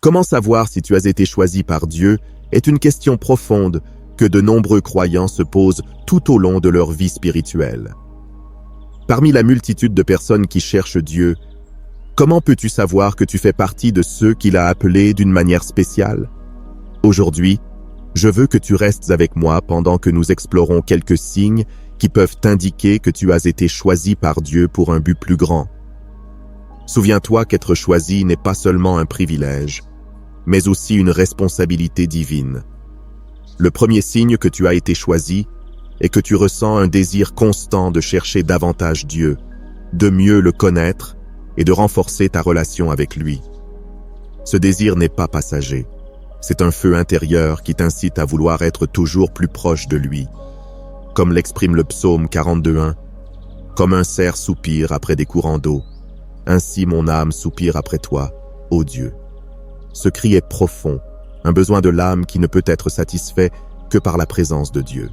Comment savoir si tu as été choisi par Dieu est une question profonde que de nombreux croyants se posent tout au long de leur vie spirituelle. Parmi la multitude de personnes qui cherchent Dieu, comment peux-tu savoir que tu fais partie de ceux qu'il a appelés d'une manière spéciale? Aujourd'hui, je veux que tu restes avec moi pendant que nous explorons quelques signes qui peuvent t'indiquer que tu as été choisi par Dieu pour un but plus grand. Souviens-toi qu'être choisi n'est pas seulement un privilège, mais aussi une responsabilité divine. Le premier signe que tu as été choisi est que tu ressens un désir constant de chercher davantage Dieu, de mieux le connaître et de renforcer ta relation avec lui. Ce désir n'est pas passager. C'est un feu intérieur qui t'incite à vouloir être toujours plus proche de lui. Comme l'exprime le psaume 42:1, « Comme un cerf soupire après des courants d'eau, ainsi mon âme soupire après toi, ô Dieu. » Ce cri est profond, un besoin de l'âme qui ne peut être satisfait que par la présence de Dieu.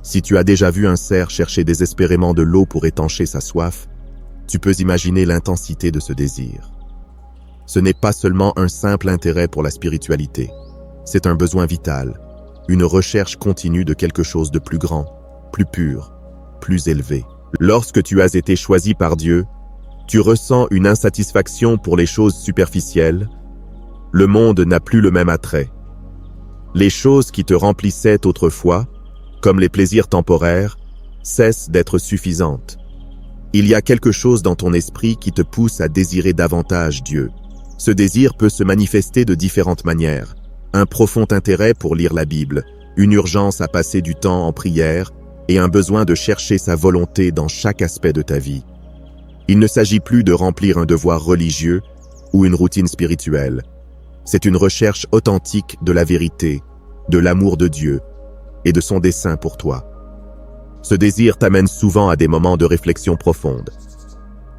Si tu as déjà vu un cerf chercher désespérément de l'eau pour étancher sa soif, tu peux imaginer l'intensité de ce désir. Ce n'est pas seulement un simple intérêt pour la spiritualité, c'est un besoin vital, une recherche continue de quelque chose de plus grand, plus pur, plus élevé. Lorsque tu as été choisi par Dieu, tu ressens une insatisfaction pour les choses superficielles. Le monde n'a plus le même attrait. Les choses qui te remplissaient autrefois, comme les plaisirs temporaires, cessent d'être suffisantes. Il y a quelque chose dans ton esprit qui te pousse à désirer davantage Dieu. Ce désir peut se manifester de différentes manières. Un profond intérêt pour lire la Bible, une urgence à passer du temps en prière et un besoin de chercher sa volonté dans chaque aspect de ta vie. Il ne s'agit plus de remplir un devoir religieux ou une routine spirituelle. C'est une recherche authentique de la vérité, de l'amour de Dieu et de son dessein pour toi. Ce désir t'amène souvent à des moments de réflexion profonde.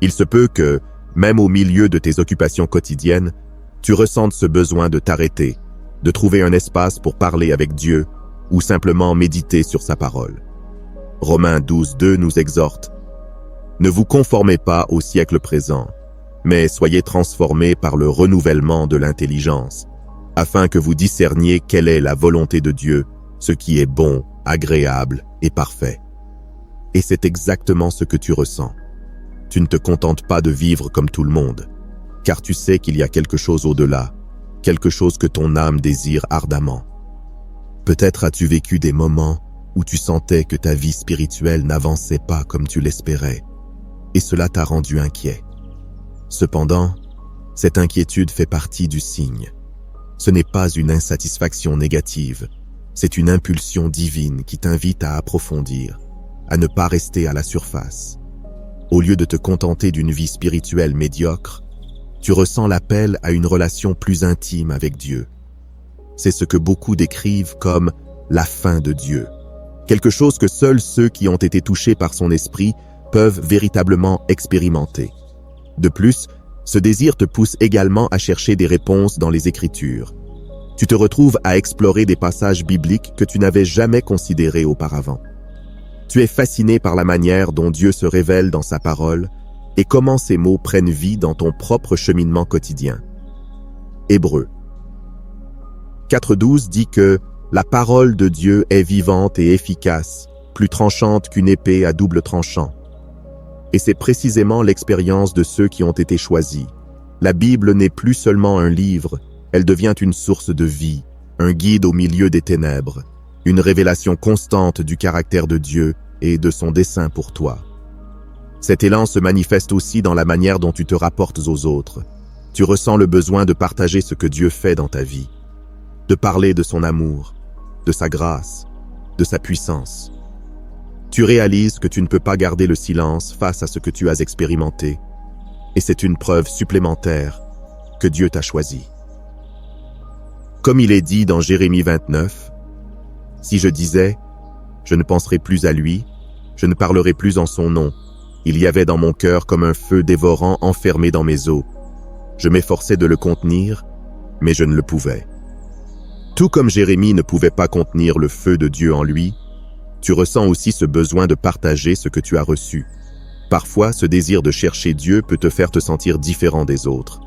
Il se peut que, même au milieu de tes occupations quotidiennes, tu ressentes ce besoin de t'arrêter, de trouver un espace pour parler avec Dieu ou simplement méditer sur sa parole. Romains 12:2 nous exhorte « Ne vous conformez pas au siècle présent, mais soyez transformés par le renouvellement de l'intelligence, afin que vous discerniez quelle est la volonté de Dieu, ce qui est bon, agréable et parfait. » Et c'est exactement ce que tu ressens. Tu ne te contentes pas de vivre comme tout le monde, car tu sais qu'il y a quelque chose au-delà, quelque chose que ton âme désire ardemment. Peut-être as-tu vécu des moments où tu sentais que ta vie spirituelle n'avançait pas comme tu l'espérais, et cela t'a rendu inquiet. Cependant, cette inquiétude fait partie du signe. Ce n'est pas une insatisfaction négative, c'est une impulsion divine qui t'invite à approfondir, à ne pas rester à la surface. Au lieu de te contenter d'une vie spirituelle médiocre, tu ressens l'appel à une relation plus intime avec Dieu. C'est ce que beaucoup décrivent comme la fin de Dieu, quelque chose que seuls ceux qui ont été touchés par son esprit peuvent véritablement expérimenter. De plus, ce désir te pousse également à chercher des réponses dans les Écritures. Tu te retrouves à explorer des passages bibliques que tu n'avais jamais considérés auparavant. Tu es fasciné par la manière dont Dieu se révèle dans sa parole et comment ces mots prennent vie dans ton propre cheminement quotidien. Hébreux 4:12 dit que la parole de Dieu est vivante et efficace, plus tranchante qu'une épée à double tranchant. Et c'est précisément l'expérience de ceux qui ont été choisis. La Bible n'est plus seulement un livre, elle devient une source de vie, un guide au milieu des ténèbres, une révélation constante du caractère de Dieu et de son dessein pour toi. Cet élan se manifeste aussi dans la manière dont tu te rapportes aux autres. Tu ressens le besoin de partager ce que Dieu fait dans ta vie, de parler de son amour, de sa grâce, de sa puissance. Tu réalises que tu ne peux pas garder le silence face à ce que tu as expérimenté, et c'est une preuve supplémentaire que Dieu t'a choisi. Comme il est dit dans Jérémie 29, « Si je disais, je ne penserai plus à lui, je ne parlerai plus en son nom, il y avait dans mon cœur comme un feu dévorant enfermé dans mes os. Je m'efforçais de le contenir, mais je ne le pouvais. » Tout comme Jérémie ne pouvait pas contenir le feu de Dieu en lui, tu ressens aussi ce besoin de partager ce que tu as reçu. Parfois, ce désir de chercher Dieu peut te faire te sentir différent des autres.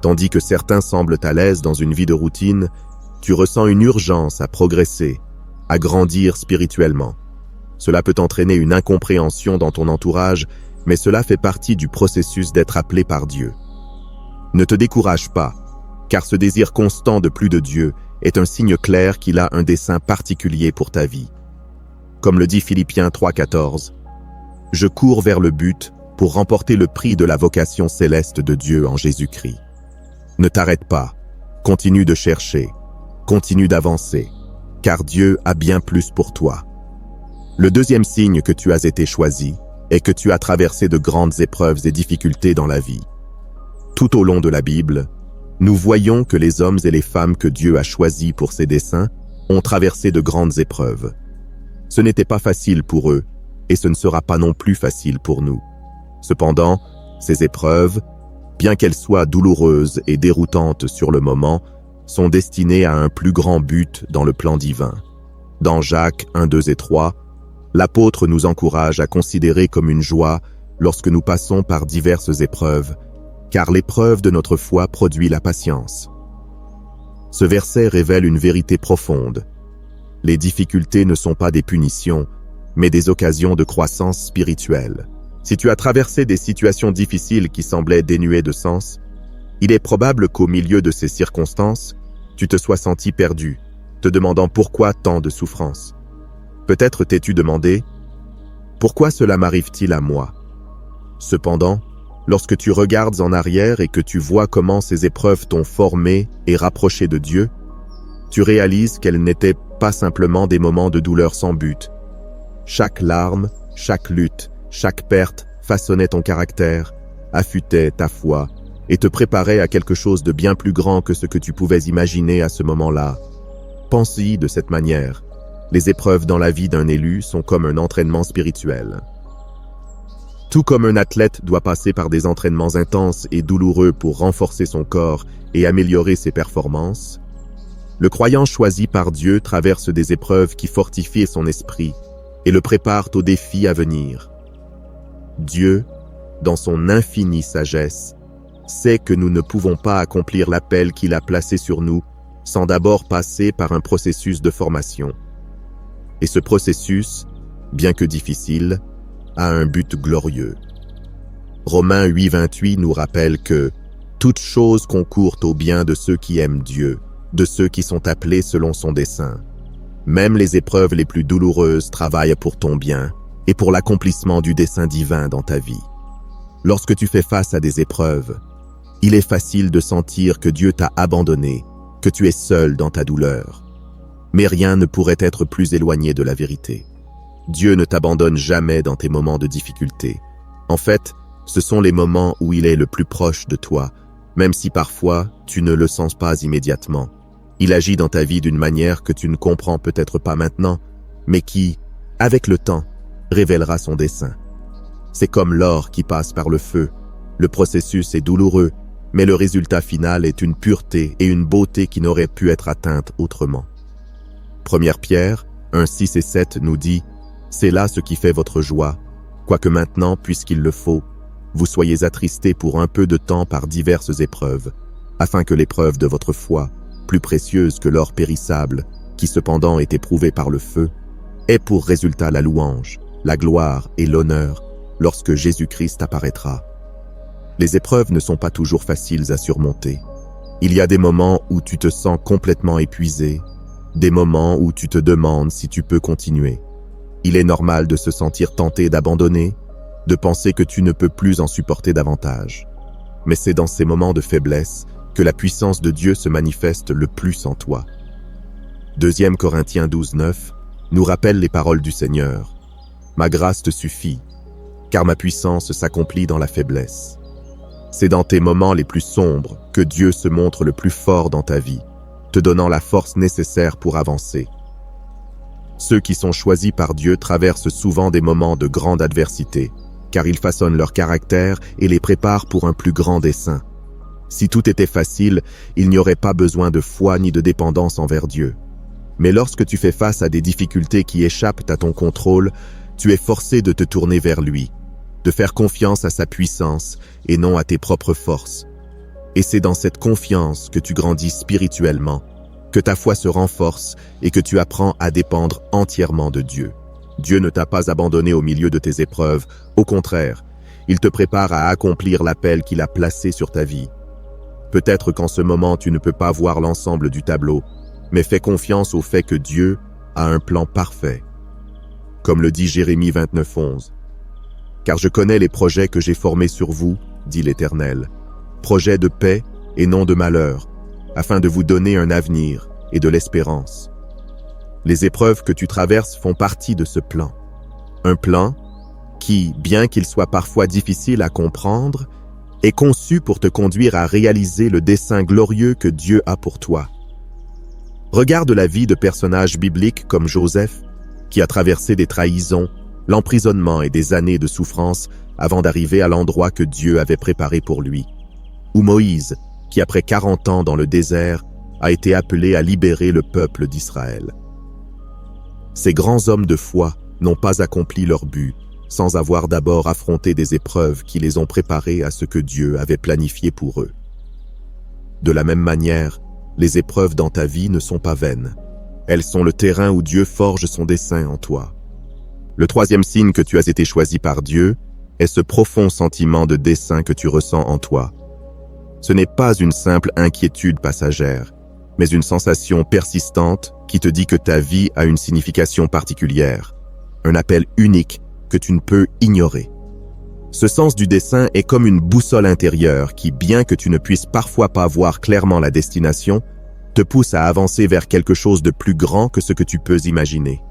Tandis que certains semblent à l'aise dans une vie de routine, tu ressens une urgence à progresser, à grandir spirituellement. Cela peut entraîner une incompréhension dans ton entourage, mais cela fait partie du processus d'être appelé par Dieu. Ne te décourage pas, car ce désir constant de plus de Dieu est un signe clair qu'il a un dessein particulier pour ta vie. Comme le dit Philippiens 3,14, « Je cours vers le but pour remporter le prix de la vocation céleste de Dieu en Jésus-Christ. » Ne t'arrête pas, continue de chercher, continue d'avancer, car Dieu a bien plus pour toi. Le deuxième signe que tu as été choisi est que tu as traversé de grandes épreuves et difficultés dans la vie. Tout au long de la Bible, nous voyons que les hommes et les femmes que Dieu a choisis pour ses desseins ont traversé de grandes épreuves. Ce n'était pas facile pour eux, et ce ne sera pas non plus facile pour nous. Cependant, ces épreuves, bien qu'elles soient douloureuses et déroutantes sur le moment, sont destinées à un plus grand but dans le plan divin. Dans Jacques 1, 2 et 3, l'apôtre nous encourage à considérer comme une joie lorsque nous passons par diverses épreuves, car l'épreuve de notre foi produit la patience. Ce verset révèle une vérité profonde. Les difficultés ne sont pas des punitions, mais des occasions de croissance spirituelle. Si tu as traversé des situations difficiles qui semblaient dénuées de sens, il est probable qu'au milieu de ces circonstances, tu te sois senti perdu, te demandant pourquoi tant de souffrance. Peut-être t'es-tu demandé « Pourquoi cela m'arrive-t-il à moi ?» Cependant, lorsque tu regardes en arrière et que tu vois comment ces épreuves t'ont formé et rapproché de Dieu, tu réalises qu'elles n'étaient pas simplement des moments de douleur sans but. Chaque larme, chaque lutte, chaque perte façonnait ton caractère, affûtait ta foi et te préparait à quelque chose de bien plus grand que ce que tu pouvais imaginer à ce moment-là. Pense-y de cette manière. Les épreuves dans la vie d'un élu sont comme un entraînement spirituel. Tout comme un athlète doit passer par des entraînements intenses et douloureux pour renforcer son corps et améliorer ses performances, le croyant choisi par Dieu traverse des épreuves qui fortifient son esprit et le préparent aux défis à venir. Dieu, dans son infinie sagesse, sait que nous ne pouvons pas accomplir l'appel qu'il a placé sur nous sans d'abord passer par un processus de formation. Et ce processus, bien que difficile, a un but glorieux. Romains 8,28 nous rappelle que « Toutes choses concourent au bien de ceux qui aiment Dieu, de ceux qui sont appelés selon son dessein. Même les épreuves les plus douloureuses travaillent pour ton bien et pour l'accomplissement du dessein divin dans ta vie. » Lorsque tu fais face à des épreuves, il est facile de sentir que Dieu t'a abandonné, que tu es seul dans ta douleur. Mais rien ne pourrait être plus éloigné de la vérité. Dieu ne t'abandonne jamais dans tes moments de difficulté. En fait, ce sont les moments où il est le plus proche de toi, même si parfois tu ne le sens pas immédiatement. Il agit dans ta vie d'une manière que tu ne comprends peut-être pas maintenant, mais qui, avec le temps, révélera son dessein. C'est comme l'or qui passe par le feu. Le processus est douloureux, mais le résultat final est une pureté et une beauté qui n'auraient pu être atteintes autrement. 1 Pierre 1, 6 et 7 nous dit « C'est là ce qui fait votre joie, quoique maintenant, puisqu'il le faut, vous soyez attristés pour un peu de temps par diverses épreuves, afin que l'épreuve de votre foi, plus précieuse que l'or périssable, qui cependant est éprouvée par le feu, ait pour résultat la louange, la gloire et l'honneur, lorsque Jésus-Christ apparaîtra. » Les épreuves ne sont pas toujours faciles à surmonter. Il y a des moments où tu te sens complètement épuisé, des moments où tu te demandes si tu peux continuer. Il est normal de se sentir tenté d'abandonner, de penser que tu ne peux plus en supporter davantage. Mais c'est dans ces moments de faiblesse que la puissance de Dieu se manifeste le plus en toi. 2 Corinthiens 12, 9 nous rappelle les paroles du Seigneur. « Ma grâce te suffit, car ma puissance s'accomplit dans la faiblesse. » C'est dans tes moments les plus sombres que Dieu se montre le plus fort dans ta vie, te donnant la force nécessaire pour avancer. Ceux qui sont choisis par Dieu traversent souvent des moments de grande adversité, car ils façonnent leur caractère et les préparent pour un plus grand dessein. Si tout était facile, il n'y aurait pas besoin de foi ni de dépendance envers Dieu. Mais lorsque tu fais face à des difficultés qui échappent à ton contrôle, tu es forcé de te tourner vers lui, de faire confiance à sa puissance et non à tes propres forces. Et c'est dans cette confiance que tu grandis spirituellement, que ta foi se renforce et que tu apprends à dépendre entièrement de Dieu. Dieu ne t'a pas abandonné au milieu de tes épreuves, au contraire, il te prépare à accomplir l'appel qu'il a placé sur ta vie. Peut-être qu'en ce moment tu ne peux pas voir l'ensemble du tableau, mais fais confiance au fait que Dieu a un plan parfait. Comme le dit Jérémie 29:11. « Car je connais les projets que j'ai formés sur vous, dit l'Éternel, projets de paix et non de malheur, afin de vous donner un avenir et de l'espérance. » Les épreuves que tu traverses font partie de ce plan. Un plan qui, bien qu'il soit parfois difficile à comprendre, est conçu pour te conduire à réaliser le dessein glorieux que Dieu a pour toi. Regarde la vie de personnages bibliques comme Joseph, qui a traversé des trahisons, l'emprisonnement et des années de souffrance avant d'arriver à l'endroit que Dieu avait préparé pour lui. Ou Moïse, qui après 40 ans dans le désert, a été appelé à libérer le peuple d'Israël. Ces grands hommes de foi n'ont pas accompli leur but sans avoir d'abord affronté des épreuves qui les ont préparés à ce que Dieu avait planifié pour eux. De la même manière, les épreuves dans ta vie ne sont pas vaines. Elles sont le terrain où Dieu forge son dessein en toi. Le troisième signe que tu as été choisi par Dieu est ce profond sentiment de dessein que tu ressens en toi. Ce n'est pas une simple inquiétude passagère, mais une sensation persistante qui te dit que ta vie a une signification particulière, un appel unique que tu ne peux ignorer. Ce sens du dessein est comme une boussole intérieure qui, bien que tu ne puisses parfois pas voir clairement la destination, te pousse à avancer vers quelque chose de plus grand que ce que tu peux imaginer.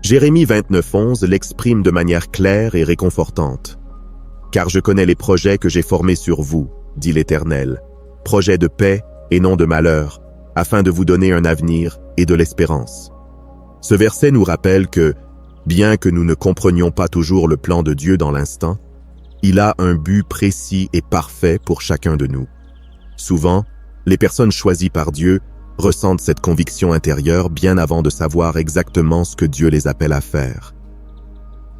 Jérémie 29:11 l'exprime de manière claire et réconfortante. « Car je connais les projets que j'ai formés sur vous, dit l'Éternel, projets de paix et non de malheur, afin de vous donner un avenir et de l'espérance. » Ce verset nous rappelle que, bien que nous ne comprenions pas toujours le plan de Dieu dans l'instant, il a un but précis et parfait pour chacun de nous. Souvent, les personnes choisies par Dieu ressentent cette conviction intérieure bien avant de savoir exactement ce que Dieu les appelle à faire.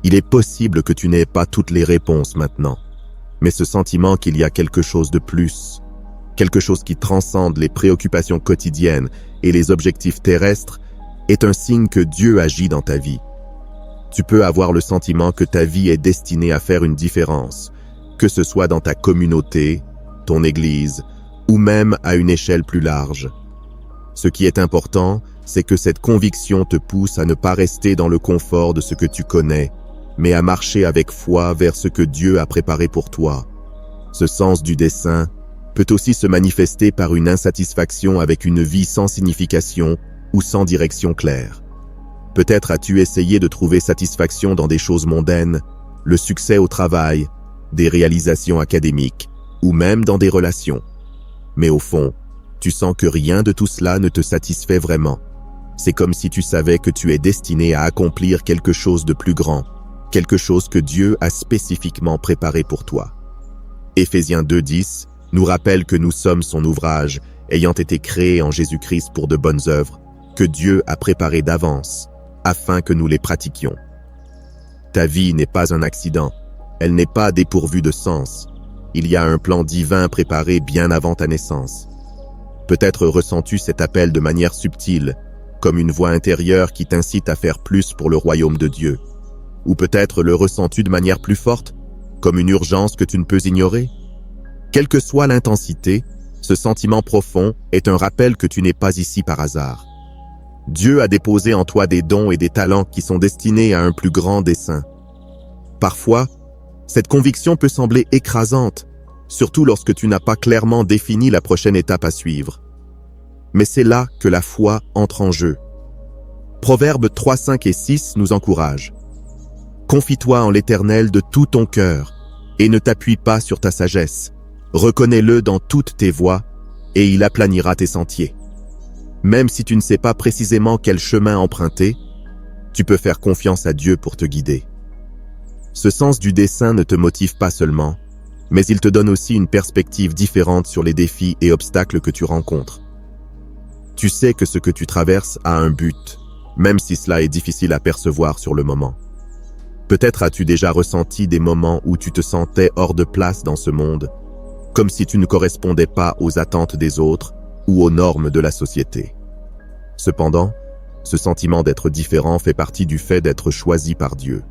Il est possible que tu n'aies pas toutes les réponses maintenant, mais ce sentiment qu'il y a quelque chose de plus, quelque chose qui transcende les préoccupations quotidiennes et les objectifs terrestres, est un signe que Dieu agit dans ta vie. Tu peux avoir le sentiment que ta vie est destinée à faire une différence, que ce soit dans ta communauté, ton église, ou même à une échelle plus large. Ce qui est important, c'est que cette conviction te pousse à ne pas rester dans le confort de ce que tu connais, mais à marcher avec foi vers ce que Dieu a préparé pour toi. Ce sens du dessein peut aussi se manifester par une insatisfaction avec une vie sans signification ou sans direction claire. Peut-être as-tu essayé de trouver satisfaction dans des choses mondaines, le succès au travail, des réalisations académiques, ou même dans des relations. Mais au fond, tu sens que rien de tout cela ne te satisfait vraiment. C'est comme si tu savais que tu es destiné à accomplir quelque chose de plus grand, quelque chose que Dieu a spécifiquement préparé pour toi. Éphésiens 2:10 nous rappelle que nous sommes son ouvrage, ayant été créés en Jésus-Christ pour de bonnes œuvres, que Dieu a préparées d'avance, afin que nous les pratiquions. Ta vie n'est pas un accident, elle n'est pas dépourvue de sens. Il y a un plan divin préparé bien avant ta naissance. Peut-être ressens-tu cet appel de manière subtile, comme une voix intérieure qui t'incite à faire plus pour le royaume de Dieu. Ou peut-être le ressens-tu de manière plus forte, comme une urgence que tu ne peux ignorer. Quelle que soit l'intensité, ce sentiment profond est un rappel que tu n'es pas ici par hasard. Dieu a déposé en toi des dons et des talents qui sont destinés à un plus grand dessein. Parfois, cette conviction peut sembler écrasante, surtout lorsque tu n'as pas clairement défini la prochaine étape à suivre. Mais c'est là que la foi entre en jeu. Proverbes 3, 5 et 6 nous encouragent. « Confie-toi en l'Éternel de tout ton cœur, et ne t'appuie pas sur ta sagesse. Reconnais-le dans toutes tes voies, et il aplanira tes sentiers. » Même si tu ne sais pas précisément quel chemin emprunter, tu peux faire confiance à Dieu pour te guider. Ce sens du dessein ne te motive pas seulement, mais il te donne aussi une perspective différente sur les défis et obstacles que tu rencontres. Tu sais que ce que tu traverses a un but, même si cela est difficile à percevoir sur le moment. Peut-être as-tu déjà ressenti des moments où tu te sentais hors de place dans ce monde, comme si tu ne correspondais pas aux attentes des autres ou aux normes de la société. Cependant, ce sentiment d'être différent fait partie du fait d'être choisi par Dieu.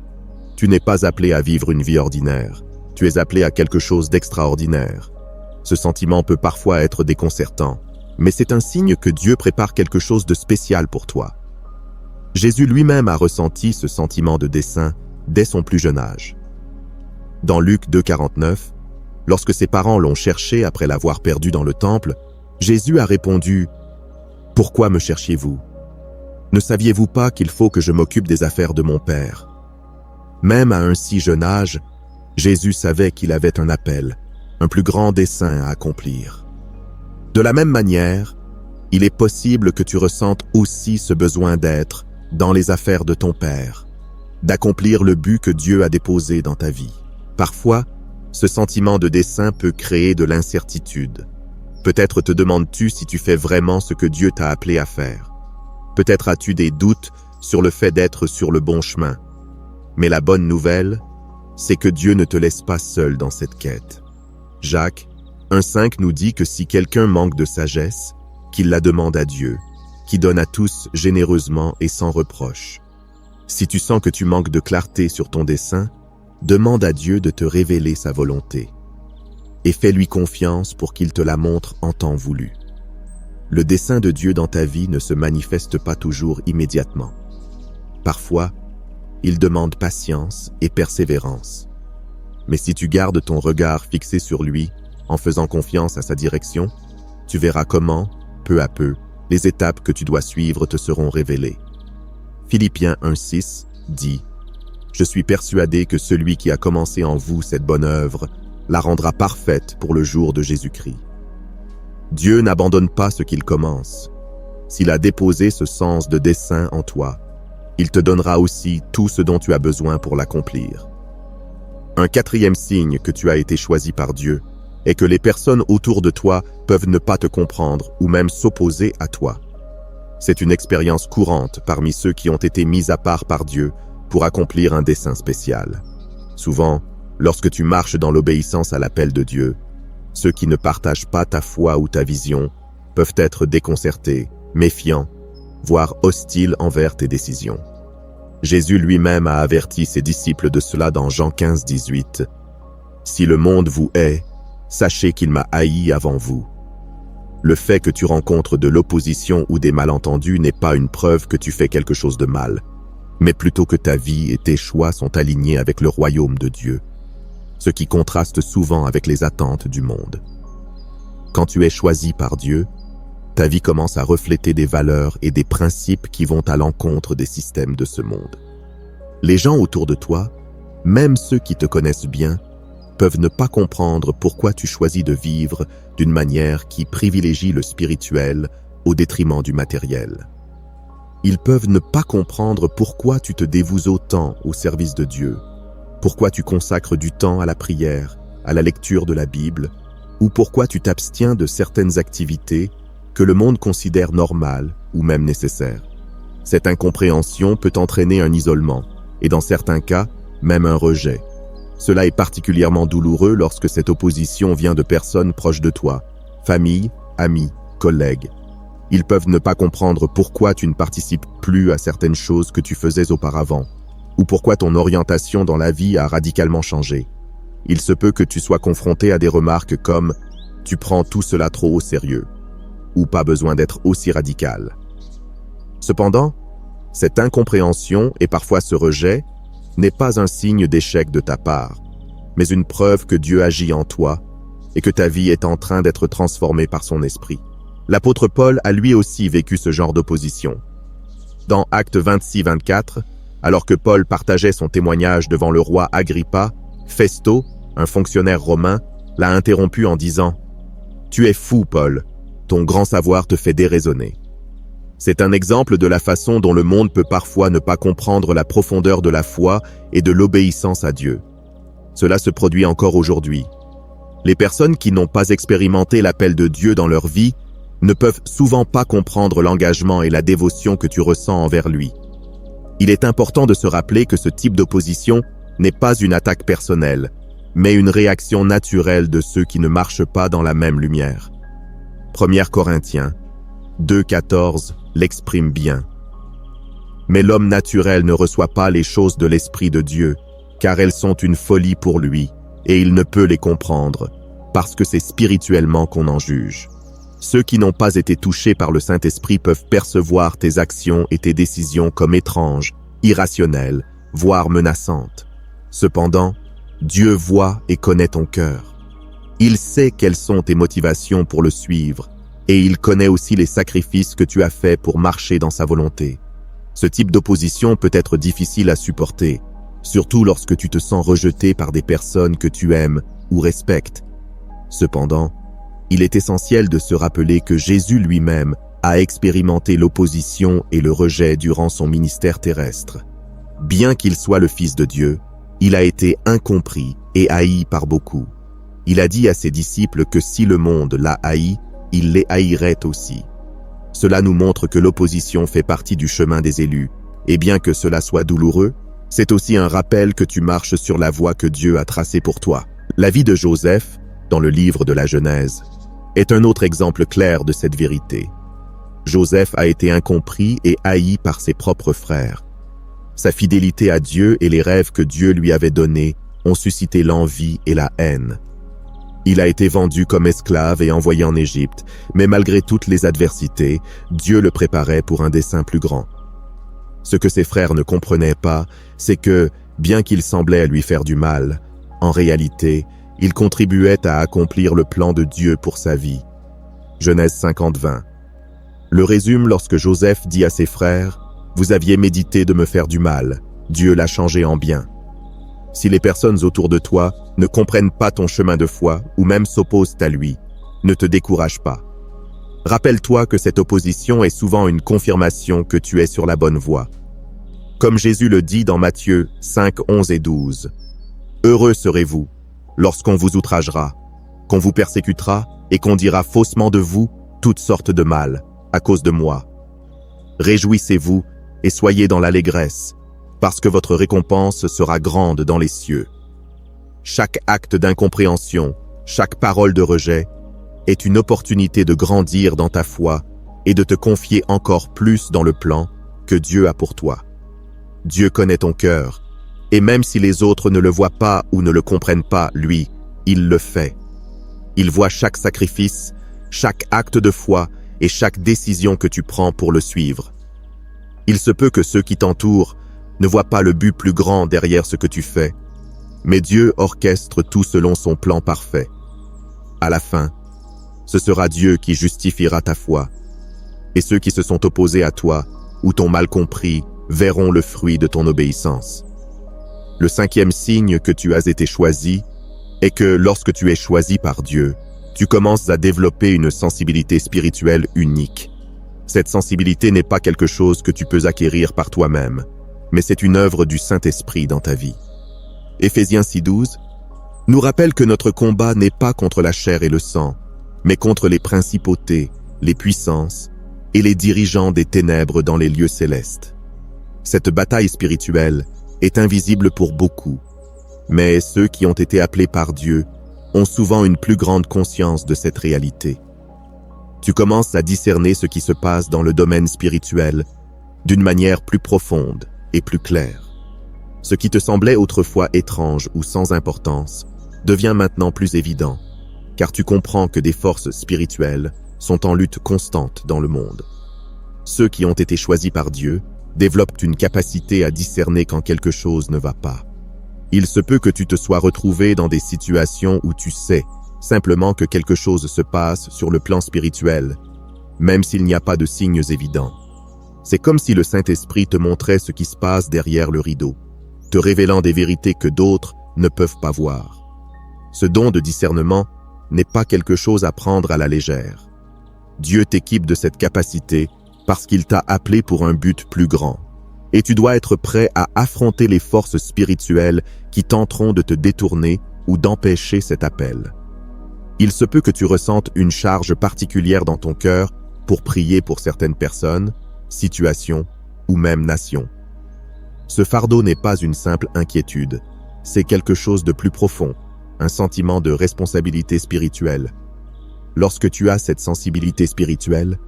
Tu n'es pas appelé à vivre une vie ordinaire, tu es appelé à quelque chose d'extraordinaire. Ce sentiment peut parfois être déconcertant, mais c'est un signe que Dieu prépare quelque chose de spécial pour toi. Jésus lui-même a ressenti ce sentiment de dessein dès son plus jeune âge. Dans Luc 2,49, lorsque ses parents l'ont cherché après l'avoir perdu dans le temple, Jésus a répondu « Pourquoi me cherchiez-vous ? Ne saviez-vous pas qu'il faut que je m'occupe des affaires de mon Père ?» Même à un si jeune âge, Jésus savait qu'il avait un appel, un plus grand dessein à accomplir. De la même manière, il est possible que tu ressentes aussi ce besoin d'être dans les affaires de ton Père, d'accomplir le but que Dieu a déposé dans ta vie. Parfois, ce sentiment de dessein peut créer de l'incertitude. Peut-être te demandes-tu si tu fais vraiment ce que Dieu t'a appelé à faire. Peut-être as-tu des doutes sur le fait d'être sur le bon chemin. Mais la bonne nouvelle, c'est que Dieu ne te laisse pas seul dans cette quête. Jacques 1,5 nous dit que si quelqu'un manque de sagesse, qu'il la demande à Dieu, qui donne à tous généreusement et sans reproche. Si tu sens que tu manques de clarté sur ton dessein, demande à Dieu de te révéler sa volonté. Et fais-lui confiance pour qu'il te la montre en temps voulu. Le dessein de Dieu dans ta vie ne se manifeste pas toujours immédiatement. Parfois, il demande patience et persévérance. Mais si tu gardes ton regard fixé sur lui, en faisant confiance à sa direction, tu verras comment, peu à peu, les étapes que tu dois suivre te seront révélées. Philippiens 1,6 dit « Je suis persuadé que celui qui a commencé en vous cette bonne œuvre la rendra parfaite pour le jour de Jésus-Christ. » Dieu n'abandonne pas ce qu'il commence. S'il a déposé ce sens de dessein en toi, il te donnera aussi tout ce dont tu as besoin pour l'accomplir. Un quatrième signe que tu as été choisi par Dieu est que les personnes autour de toi peuvent ne pas te comprendre ou même s'opposer à toi. C'est une expérience courante parmi ceux qui ont été mis à part par Dieu pour accomplir un dessein spécial. Souvent, lorsque tu marches dans l'obéissance à l'appel de Dieu, ceux qui ne partagent pas ta foi ou ta vision peuvent être déconcertés, méfiants, voire hostiles envers tes décisions. Jésus lui-même a averti ses disciples de cela dans Jean 15,18. « Si le monde vous hait, sachez qu'il m'a haï avant vous. » Le fait que tu rencontres de l'opposition ou des malentendus n'est pas une preuve que tu fais quelque chose de mal, mais plutôt que ta vie et tes choix sont alignés avec le royaume de Dieu, ce qui contraste souvent avec les attentes du monde. Quand tu es choisi par Dieu, ta vie commence à refléter des valeurs et des principes qui vont à l'encontre des systèmes de ce monde. Les gens autour de toi, même ceux qui te connaissent bien, peuvent ne pas comprendre pourquoi tu choisis de vivre d'une manière qui privilégie le spirituel au détriment du matériel. Ils peuvent ne pas comprendre pourquoi tu te dévoues autant au service de Dieu, pourquoi tu consacres du temps à la prière, à la lecture de la Bible, ou pourquoi tu t'abstiens de certaines activités que le monde considère normales ou même nécessaires. Cette incompréhension peut entraîner un isolement, et dans certains cas, même un rejet. Cela est particulièrement douloureux lorsque cette opposition vient de personnes proches de toi, famille, amis, collègues. Ils peuvent ne pas comprendre pourquoi tu ne participes plus à certaines choses que tu faisais auparavant, ou pourquoi ton orientation dans la vie a radicalement changé. Il se peut que tu sois confronté à des remarques comme « tu prends tout cela trop au sérieux » ou « pas besoin d'être aussi radical ». Cependant, cette incompréhension et parfois ce rejet n'est pas un signe d'échec de ta part, mais une preuve que Dieu agit en toi et que ta vie est en train d'être transformée par son esprit. L'apôtre Paul a lui aussi vécu ce genre d'opposition. Dans Actes 26-24, alors que Paul partageait son témoignage devant le roi Agrippa, Festo, un fonctionnaire romain, l'a interrompu en disant « Tu es fou, Paul, ton grand savoir te fait déraisonner. » C'est un exemple de la façon dont le monde peut parfois ne pas comprendre la profondeur de la foi et de l'obéissance à Dieu. Cela se produit encore aujourd'hui. Les personnes qui n'ont pas expérimenté l'appel de Dieu dans leur vie ne peuvent souvent pas comprendre l'engagement et la dévotion que tu ressens envers lui. Il est important de se rappeler que ce type d'opposition n'est pas une attaque personnelle, mais une réaction naturelle de ceux qui ne marchent pas dans la même lumière. 1 Corinthiens 2,14 l'exprime bien. Mais l'homme naturel ne reçoit pas les choses de l'Esprit de Dieu, car elles sont une folie pour lui, et il ne peut les comprendre, parce que c'est spirituellement qu'on en juge. Ceux qui n'ont pas été touchés par le Saint-Esprit peuvent percevoir tes actions et tes décisions comme étranges, irrationnelles, voire menaçantes. Cependant, Dieu voit et connaît ton cœur. Il sait quelles sont tes motivations pour le suivre, et il connaît aussi les sacrifices que tu as faits pour marcher dans sa volonté. Ce type d'opposition peut être difficile à supporter, surtout lorsque tu te sens rejeté par des personnes que tu aimes ou respectes. Cependant, il est essentiel de se rappeler que Jésus lui-même a expérimenté l'opposition et le rejet durant son ministère terrestre. Bien qu'il soit le Fils de Dieu, il a été incompris et haï par beaucoup. Il a dit à ses disciples que si le monde l'a haï, il les haïrait aussi. Cela nous montre que l'opposition fait partie du chemin des élus, et bien que cela soit douloureux, c'est aussi un rappel que tu marches sur la voie que Dieu a tracée pour toi. La vie de Joseph, dans le livre de la Genèse, est un autre exemple clair de cette vérité. Joseph a été incompris et haï par ses propres frères. Sa fidélité à Dieu et les rêves que Dieu lui avait donnés ont suscité l'envie et la haine. Il a été vendu comme esclave et envoyé en Égypte, mais malgré toutes les adversités, Dieu le préparait pour un dessein plus grand. Ce que ses frères ne comprenaient pas, c'est que, bien qu'il semblait lui faire du mal, en réalité, il contribuait à accomplir le plan de Dieu pour sa vie. Genèse 50:20. Le résume lorsque Joseph dit à ses frères « Vous aviez médité de me faire du mal, Dieu l'a changé en bien ». Si les personnes autour de toi ne comprennent pas ton chemin de foi ou même s'opposent à lui, ne te décourage pas. Rappelle-toi que cette opposition est souvent une confirmation que tu es sur la bonne voie. Comme Jésus le dit dans Matthieu 5:11 et 12. « Heureux serez-vous lorsqu'on vous outragera, qu'on vous persécutera et qu'on dira faussement de vous toutes sortes de mal à cause de moi. Réjouissez-vous et soyez dans l'allégresse, parce que votre récompense sera grande dans les cieux. » Chaque acte d'incompréhension, chaque parole de rejet est une opportunité de grandir dans ta foi et de te confier encore plus dans le plan que Dieu a pour toi. Dieu connaît ton cœur, et même si les autres ne le voient pas ou ne le comprennent pas, lui, il le fait. Il voit chaque sacrifice, chaque acte de foi et chaque décision que tu prends pour le suivre. Il se peut que ceux qui t'entourent ne voient pas le but plus grand derrière ce que tu fais, mais Dieu orchestre tout selon son plan parfait. À la fin, ce sera Dieu qui justifiera ta foi, et ceux qui se sont opposés à toi ou t'ont mal compris verront le fruit de ton obéissance. Le 5e signe que tu as été choisi est que lorsque tu es choisi par Dieu, tu commences à développer une sensibilité spirituelle unique. Cette sensibilité n'est pas quelque chose que tu peux acquérir par toi-même, mais c'est une œuvre du Saint-Esprit dans ta vie. Éphésiens 6:12 nous rappelle que notre combat n'est pas contre la chair et le sang, mais contre les principautés, les puissances et les dirigeants des ténèbres dans les lieux célestes. Cette bataille spirituelle est invisible pour beaucoup, mais ceux qui ont été appelés par Dieu ont souvent une plus grande conscience de cette réalité. Tu commences à discerner ce qui se passe dans le domaine spirituel d'une manière plus profonde et plus claire. Ce qui te semblait autrefois étrange ou sans importance devient maintenant plus évident, car tu comprends que des forces spirituelles sont en lutte constante dans le monde. Ceux qui ont été choisis par Dieu développent une capacité à discerner quand quelque chose ne va pas. Il se peut que tu te sois retrouvé dans des situations où tu sais simplement que quelque chose se passe sur le plan spirituel, même s'il n'y a pas de signes évidents. C'est comme si le Saint-Esprit te montrait ce qui se passe derrière le rideau, te révélant des vérités que d'autres ne peuvent pas voir. Ce don de discernement n'est pas quelque chose à prendre à la légère. Dieu t'équipe de cette capacité parce qu'il t'a appelé pour un but plus grand. Et tu dois être prêt à affronter les forces spirituelles qui tenteront de te détourner ou d'empêcher cet appel. Il se peut que tu ressentes une charge particulière dans ton cœur pour prier pour certaines personnes, situations ou même nations. Ce fardeau n'est pas une simple inquiétude, c'est quelque chose de plus profond un sentiment de responsabilité spirituelle. Lorsque tu as cette sensibilité spirituelle,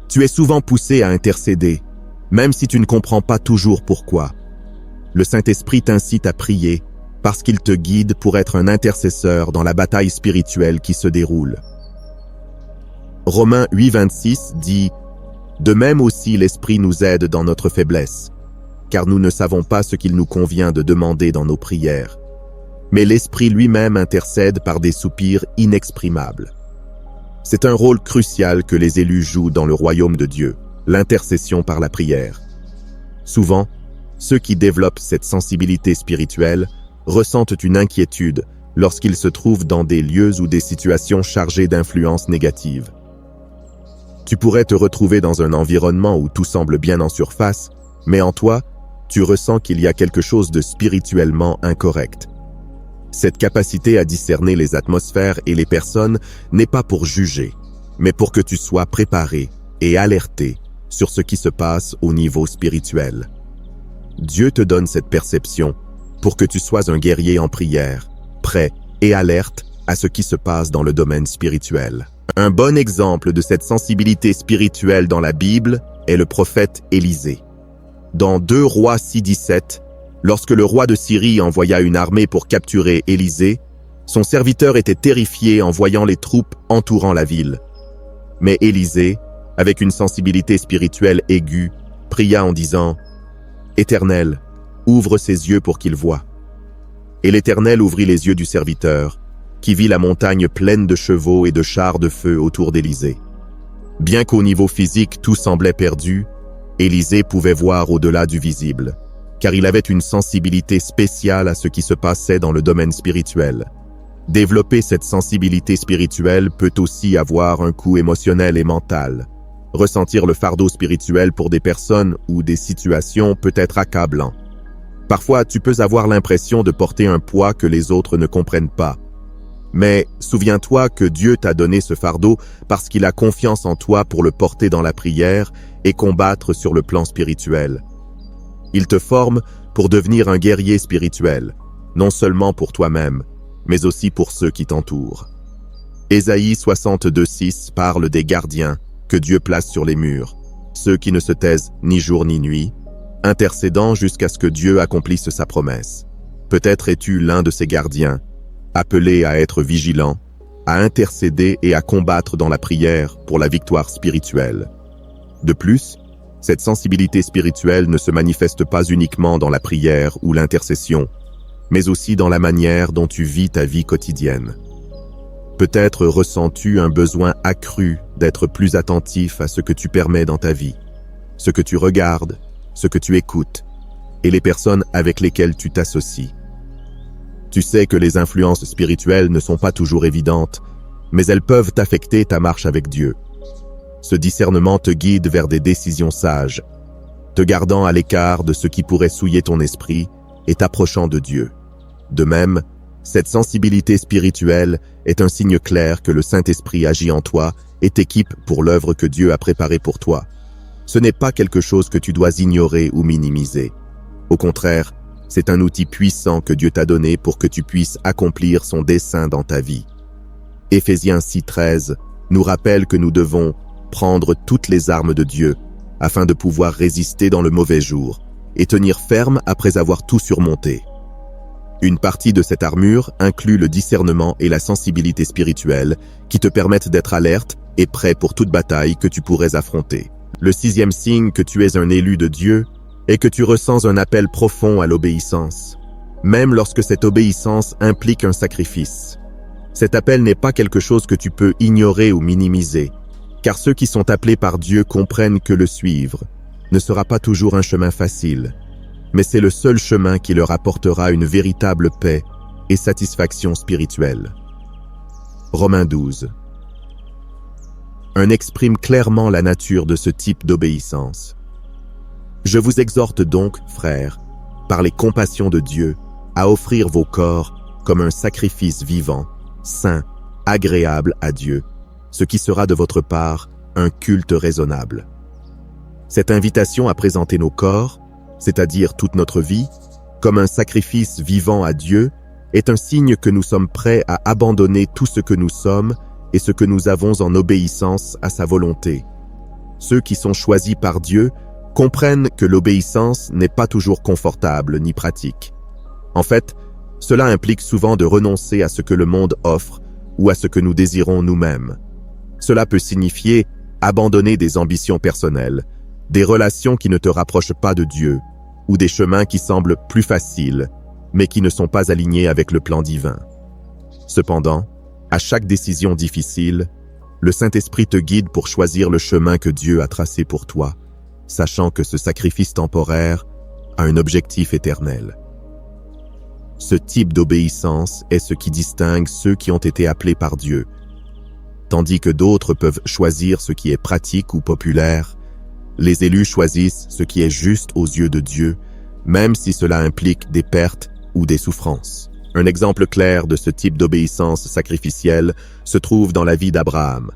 tu es souvent poussé à intercéder, même si tu ne comprends pas toujours pourquoi. Le Saint-Esprit t'incite à prier parce qu'il te guide pour être un intercesseur dans la bataille spirituelle qui se déroule. Romains 8,26 dit « De même aussi l'Esprit nous aide dans notre faiblesse, car nous ne savons pas ce qu'il nous convient de demander dans nos prières. Mais l'Esprit lui-même intercède par des soupirs inexprimables. » C'est un rôle crucial que les élus jouent dans le royaume de Dieu, l'intercession par la prière. Souvent, ceux qui développent cette sensibilité spirituelle ressentent une inquiétude lorsqu'ils se trouvent dans des lieux ou des situations chargées d'influences négatives. Tu pourrais te retrouver dans un environnement où tout semble bien en surface, mais en toi, tu ressens qu'il y a quelque chose de spirituellement incorrect. Cette capacité à discerner les atmosphères et les personnes n'est pas pour juger, mais pour que tu sois préparé et alerté sur ce qui se passe au niveau spirituel. Dieu te donne cette perception pour que tu sois un guerrier en prière, prêt et alerte à ce qui se passe dans le domaine spirituel. Un bon exemple de cette sensibilité spirituelle dans la Bible est le prophète Élisée. Dans 2 Rois 6,17, lorsque le roi de Syrie envoya une armée pour capturer Élisée, son serviteur était terrifié en voyant les troupes entourant la ville. Mais Élisée, avec une sensibilité spirituelle aiguë, pria en disant « Éternel, ouvre ses yeux pour qu'il voie. » Et l'Éternel ouvrit les yeux du serviteur, qui vit la montagne pleine de chevaux et de chars de feu autour d'Élisée. Bien qu'au niveau physique tout semblait perdu, Élisée pouvait voir au-delà du visible, car il avait une sensibilité spéciale à ce qui se passait dans le domaine spirituel. Développer cette sensibilité spirituelle peut aussi avoir un coût émotionnel et mental. Ressentir le fardeau spirituel pour des personnes ou des situations peut être accablant. Parfois, tu peux avoir l'impression de porter un poids que les autres ne comprennent pas. Mais souviens-toi que Dieu t'a donné ce fardeau parce qu'il a confiance en toi pour le porter dans la prière et combattre sur le plan spirituel. Il te forme pour devenir un guerrier spirituel, non seulement pour toi-même, mais aussi pour ceux qui t'entourent. Ésaïe 62,6 parle des gardiens que Dieu place sur les murs, ceux qui ne se taisent ni jour ni nuit, intercédant jusqu'à ce que Dieu accomplisse sa promesse. Peut-être es-tu l'un de ces gardiens, appelé à être vigilant, à intercéder et à combattre dans la prière pour la victoire spirituelle. De plus, cette sensibilité spirituelle ne se manifeste pas uniquement dans la prière ou l'intercession, mais aussi dans la manière dont tu vis ta vie quotidienne. Peut-être ressens-tu un besoin accru d'être plus attentif à ce que tu permets dans ta vie, ce que tu regardes, ce que tu écoutes, et les personnes avec lesquelles tu t'associes. Tu sais que les influences spirituelles ne sont pas toujours évidentes, mais elles peuvent affecter ta marche avec Dieu. Ce discernement te guide vers des décisions sages, te gardant à l'écart de ce qui pourrait souiller ton esprit et t'approchant de Dieu. De même, cette sensibilité spirituelle est un signe clair que le Saint-Esprit agit en toi et t'équipe pour l'œuvre que Dieu a préparée pour toi. Ce n'est pas quelque chose que tu dois ignorer ou minimiser. Au contraire, c'est un outil puissant que Dieu t'a donné pour que tu puisses accomplir son dessein dans ta vie. Éphésiens 6,13 nous rappelle que nous devons prendre toutes les armes de Dieu afin de pouvoir résister dans le mauvais jour et tenir ferme après avoir tout surmonté. Une partie de cette armure inclut le discernement et la sensibilité spirituelle qui te permettent d'être alerte et prêt pour toute bataille que tu pourrais affronter. Le 6e signe que tu es un élu de Dieu est que tu ressens un appel profond à l'obéissance, même lorsque cette obéissance implique un sacrifice. Cet appel n'est pas quelque chose que tu peux ignorer ou minimiser, car ceux qui sont appelés par Dieu comprennent que le suivre ne sera pas toujours un chemin facile, mais c'est le seul chemin qui leur apportera une véritable paix et satisfaction spirituelle. Romains 12. Exprime clairement la nature de ce type d'obéissance. Je vous exhorte donc, frères, par les compassions de Dieu, à offrir vos corps comme un sacrifice vivant, saint, agréable à Dieu, ce qui sera de votre part un culte raisonnable. Cette invitation à présenter nos corps, c'est-à-dire toute notre vie, comme un sacrifice vivant à Dieu, est un signe que nous sommes prêts à abandonner tout ce que nous sommes et ce que nous avons en obéissance à sa volonté. Ceux qui sont choisis par Dieu comprennent que l'obéissance n'est pas toujours confortable ni pratique. En fait, cela implique souvent de renoncer à ce que le monde offre ou à ce que nous désirons nous-mêmes. Cela peut signifier abandonner des ambitions personnelles, des relations qui ne te rapprochent pas de Dieu, ou des chemins qui semblent plus faciles, mais qui ne sont pas alignés avec le plan divin. Cependant, à chaque décision difficile, le Saint-Esprit te guide pour choisir le chemin que Dieu a tracé pour toi, sachant que ce sacrifice temporaire a un objectif éternel. Ce type d'obéissance est ce qui distingue ceux qui ont été appelés par Dieu, tandis que d'autres peuvent choisir ce qui est pratique ou populaire. Les élus choisissent ce qui est juste aux yeux de Dieu, même si cela implique des pertes ou des souffrances. Un exemple clair de ce type d'obéissance sacrificielle se trouve dans la vie d'Abraham.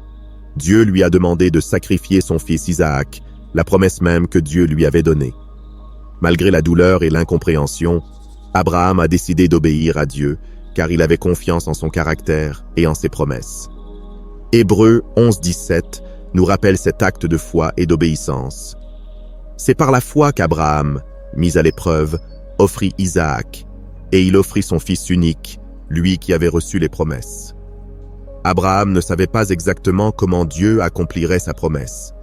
Dieu lui a demandé de sacrifier son fils Isaac, la promesse même que Dieu lui avait donnée. Malgré la douleur et l'incompréhension, Abraham a décidé d'obéir à Dieu, car il avait confiance en son caractère et en ses promesses. Hébreux 11:17 nous rappelle cet acte de foi et d'obéissance. C'est par la foi qu'Abraham, mis à l'épreuve, offrit Isaac, et il offrit son fils unique, lui qui avait reçu les promesses. Abraham ne savait pas exactement comment Dieu accomplirait sa promesse,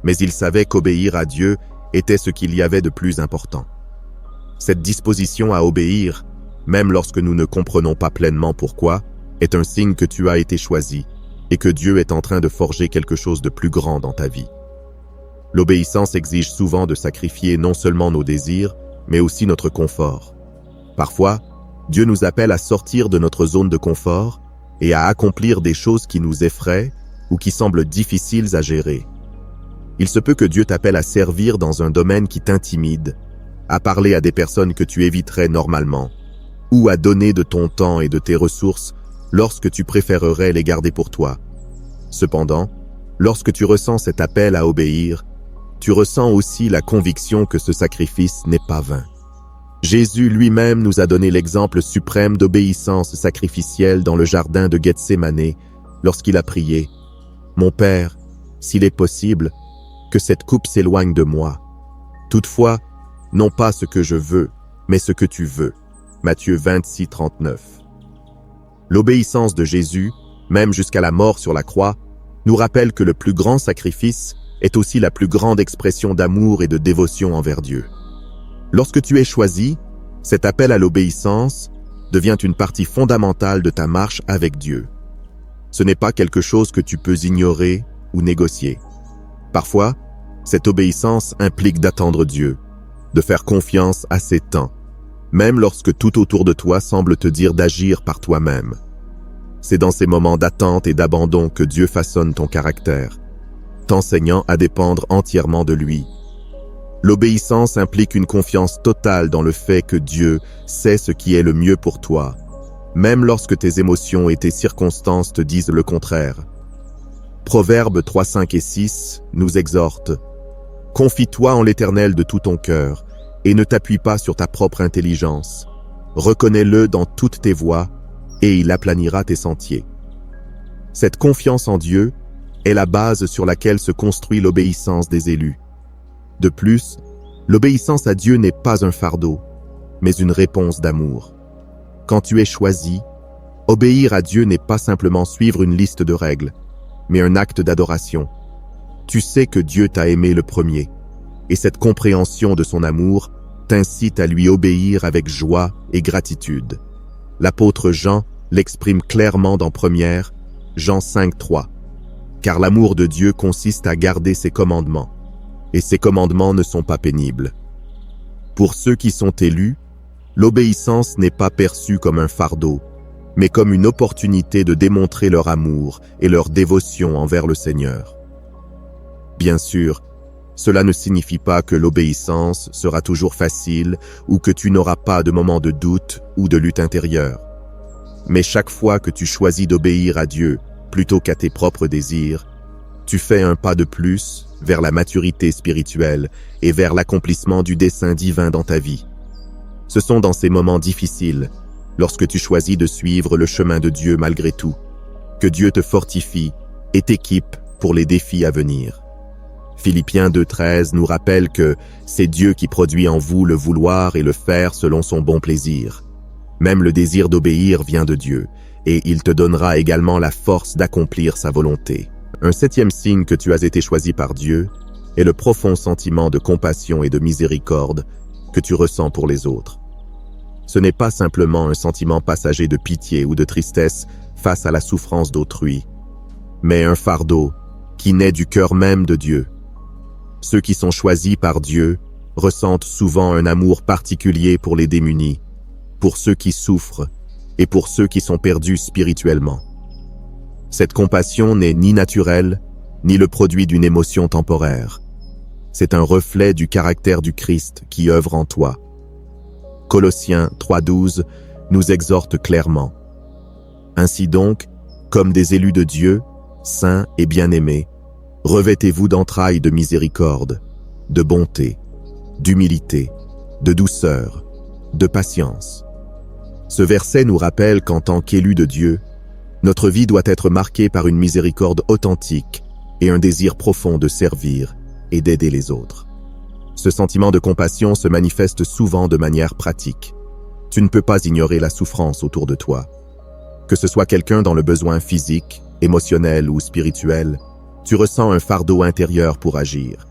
mais il savait qu'obéir à Dieu était ce qu'il y avait de plus important. Cette disposition à obéir, même lorsque nous ne comprenons pas pleinement pourquoi, est un signe que tu as été choisi et que Dieu est en train de forger quelque chose de plus grand dans ta vie. L'obéissance exige souvent de sacrifier non seulement nos désirs, mais aussi notre confort. Parfois, Dieu nous appelle à sortir de notre zone de confort et à accomplir des choses qui nous effraient ou qui semblent difficiles à gérer. Il se peut que Dieu t'appelle à servir dans un domaine qui t'intimide, à parler à des personnes que tu éviterais normalement, ou à donner de ton temps et de tes ressources lorsque tu préférerais les garder pour toi. Cependant, lorsque tu ressens cet appel à obéir, tu ressens aussi la conviction que ce sacrifice n'est pas vain. Jésus lui-même nous a donné l'exemple suprême d'obéissance sacrificielle dans le jardin de Gethsémanée lorsqu'il a prié « Mon Père, s'il est possible, que cette coupe s'éloigne de moi. Toutefois, non pas ce que je veux, mais ce que tu veux. » Matthieu 26:39. L'obéissance de Jésus, même jusqu'à la mort sur la croix, nous rappelle que le plus grand sacrifice est aussi la plus grande expression d'amour et de dévotion envers Dieu. Lorsque tu es choisi, cet appel à l'obéissance devient une partie fondamentale de ta marche avec Dieu. Ce n'est pas quelque chose que tu peux ignorer ou négocier. Parfois, cette obéissance implique d'attendre Dieu, de faire confiance à ses temps, même lorsque tout autour de toi semble te dire d'agir par toi-même. C'est dans ces moments d'attente et d'abandon que Dieu façonne ton caractère, t'enseignant à dépendre entièrement de lui. L'obéissance implique une confiance totale dans le fait que Dieu sait ce qui est le mieux pour toi, même lorsque tes émotions et tes circonstances te disent le contraire. Proverbes 3:5 et 6 nous exhortent « Confie-toi en l'Éternel de tout ton cœur, et ne t'appuie pas sur ta propre intelligence. Reconnais-le dans toutes tes voies, et il aplanira tes sentiers. » Cette confiance en Dieu est la base sur laquelle se construit l'obéissance des élus. De plus, l'obéissance à Dieu n'est pas un fardeau, mais une réponse d'amour. Quand tu es choisi, obéir à Dieu n'est pas simplement suivre une liste de règles, mais un acte d'adoration. Tu sais que Dieu t'a aimé le premier, et cette compréhension de son amour t'incite à lui obéir avec joie et gratitude. L'apôtre Jean l'exprime clairement dans 1 Jean 5:3. Car l'amour de Dieu consiste à garder ses commandements, et ses commandements ne sont pas pénibles. Pour ceux qui sont élus, l'obéissance n'est pas perçue comme un fardeau, mais comme une opportunité de démontrer leur amour et leur dévotion envers le Seigneur. Bien sûr, cela ne signifie pas que l'obéissance sera toujours facile ou que tu n'auras pas de moments de doute ou de lutte intérieure. Mais chaque fois que tu choisis d'obéir à Dieu plutôt qu'à tes propres désirs, tu fais un pas de plus vers la maturité spirituelle et vers l'accomplissement du dessein divin dans ta vie. Ce sont dans ces moments difficiles lorsque tu choisis de suivre le chemin de Dieu malgré tout. Que Dieu te fortifie et t'équipe pour les défis à venir. Philippiens 2,13 nous rappelle que c'est Dieu qui produit en vous le vouloir et le faire selon son bon plaisir. Même le désir d'obéir vient de Dieu, et il te donnera également la force d'accomplir sa volonté. Un 7e signe que tu as été choisi par Dieu est le profond sentiment de compassion et de miséricorde que tu ressens pour les autres. Ce n'est pas simplement un sentiment passager de pitié ou de tristesse face à la souffrance d'autrui, mais un fardeau qui naît du cœur même de Dieu. Ceux qui sont choisis par Dieu ressentent souvent un amour particulier pour les démunis, pour ceux qui souffrent et pour ceux qui sont perdus spirituellement. Cette compassion n'est ni naturelle, ni le produit d'une émotion temporaire. C'est un reflet du caractère du Christ qui œuvre en toi. Colossiens 3,12 nous exhorte clairement. Ainsi donc, comme des élus de Dieu, saints et bien-aimés, revêtez-vous d'entrailles de miséricorde, de bonté, d'humilité, de douceur, de patience. Ce verset nous rappelle qu'en tant qu'élus de Dieu, notre vie doit être marquée par une miséricorde authentique et un désir profond de servir et d'aider les autres. Ce sentiment de compassion se manifeste souvent de manière pratique. Tu ne peux pas ignorer la souffrance autour de toi. Que ce soit quelqu'un dans le besoin physique, émotionnel ou spirituel, tu ressens un fardeau intérieur pour agir.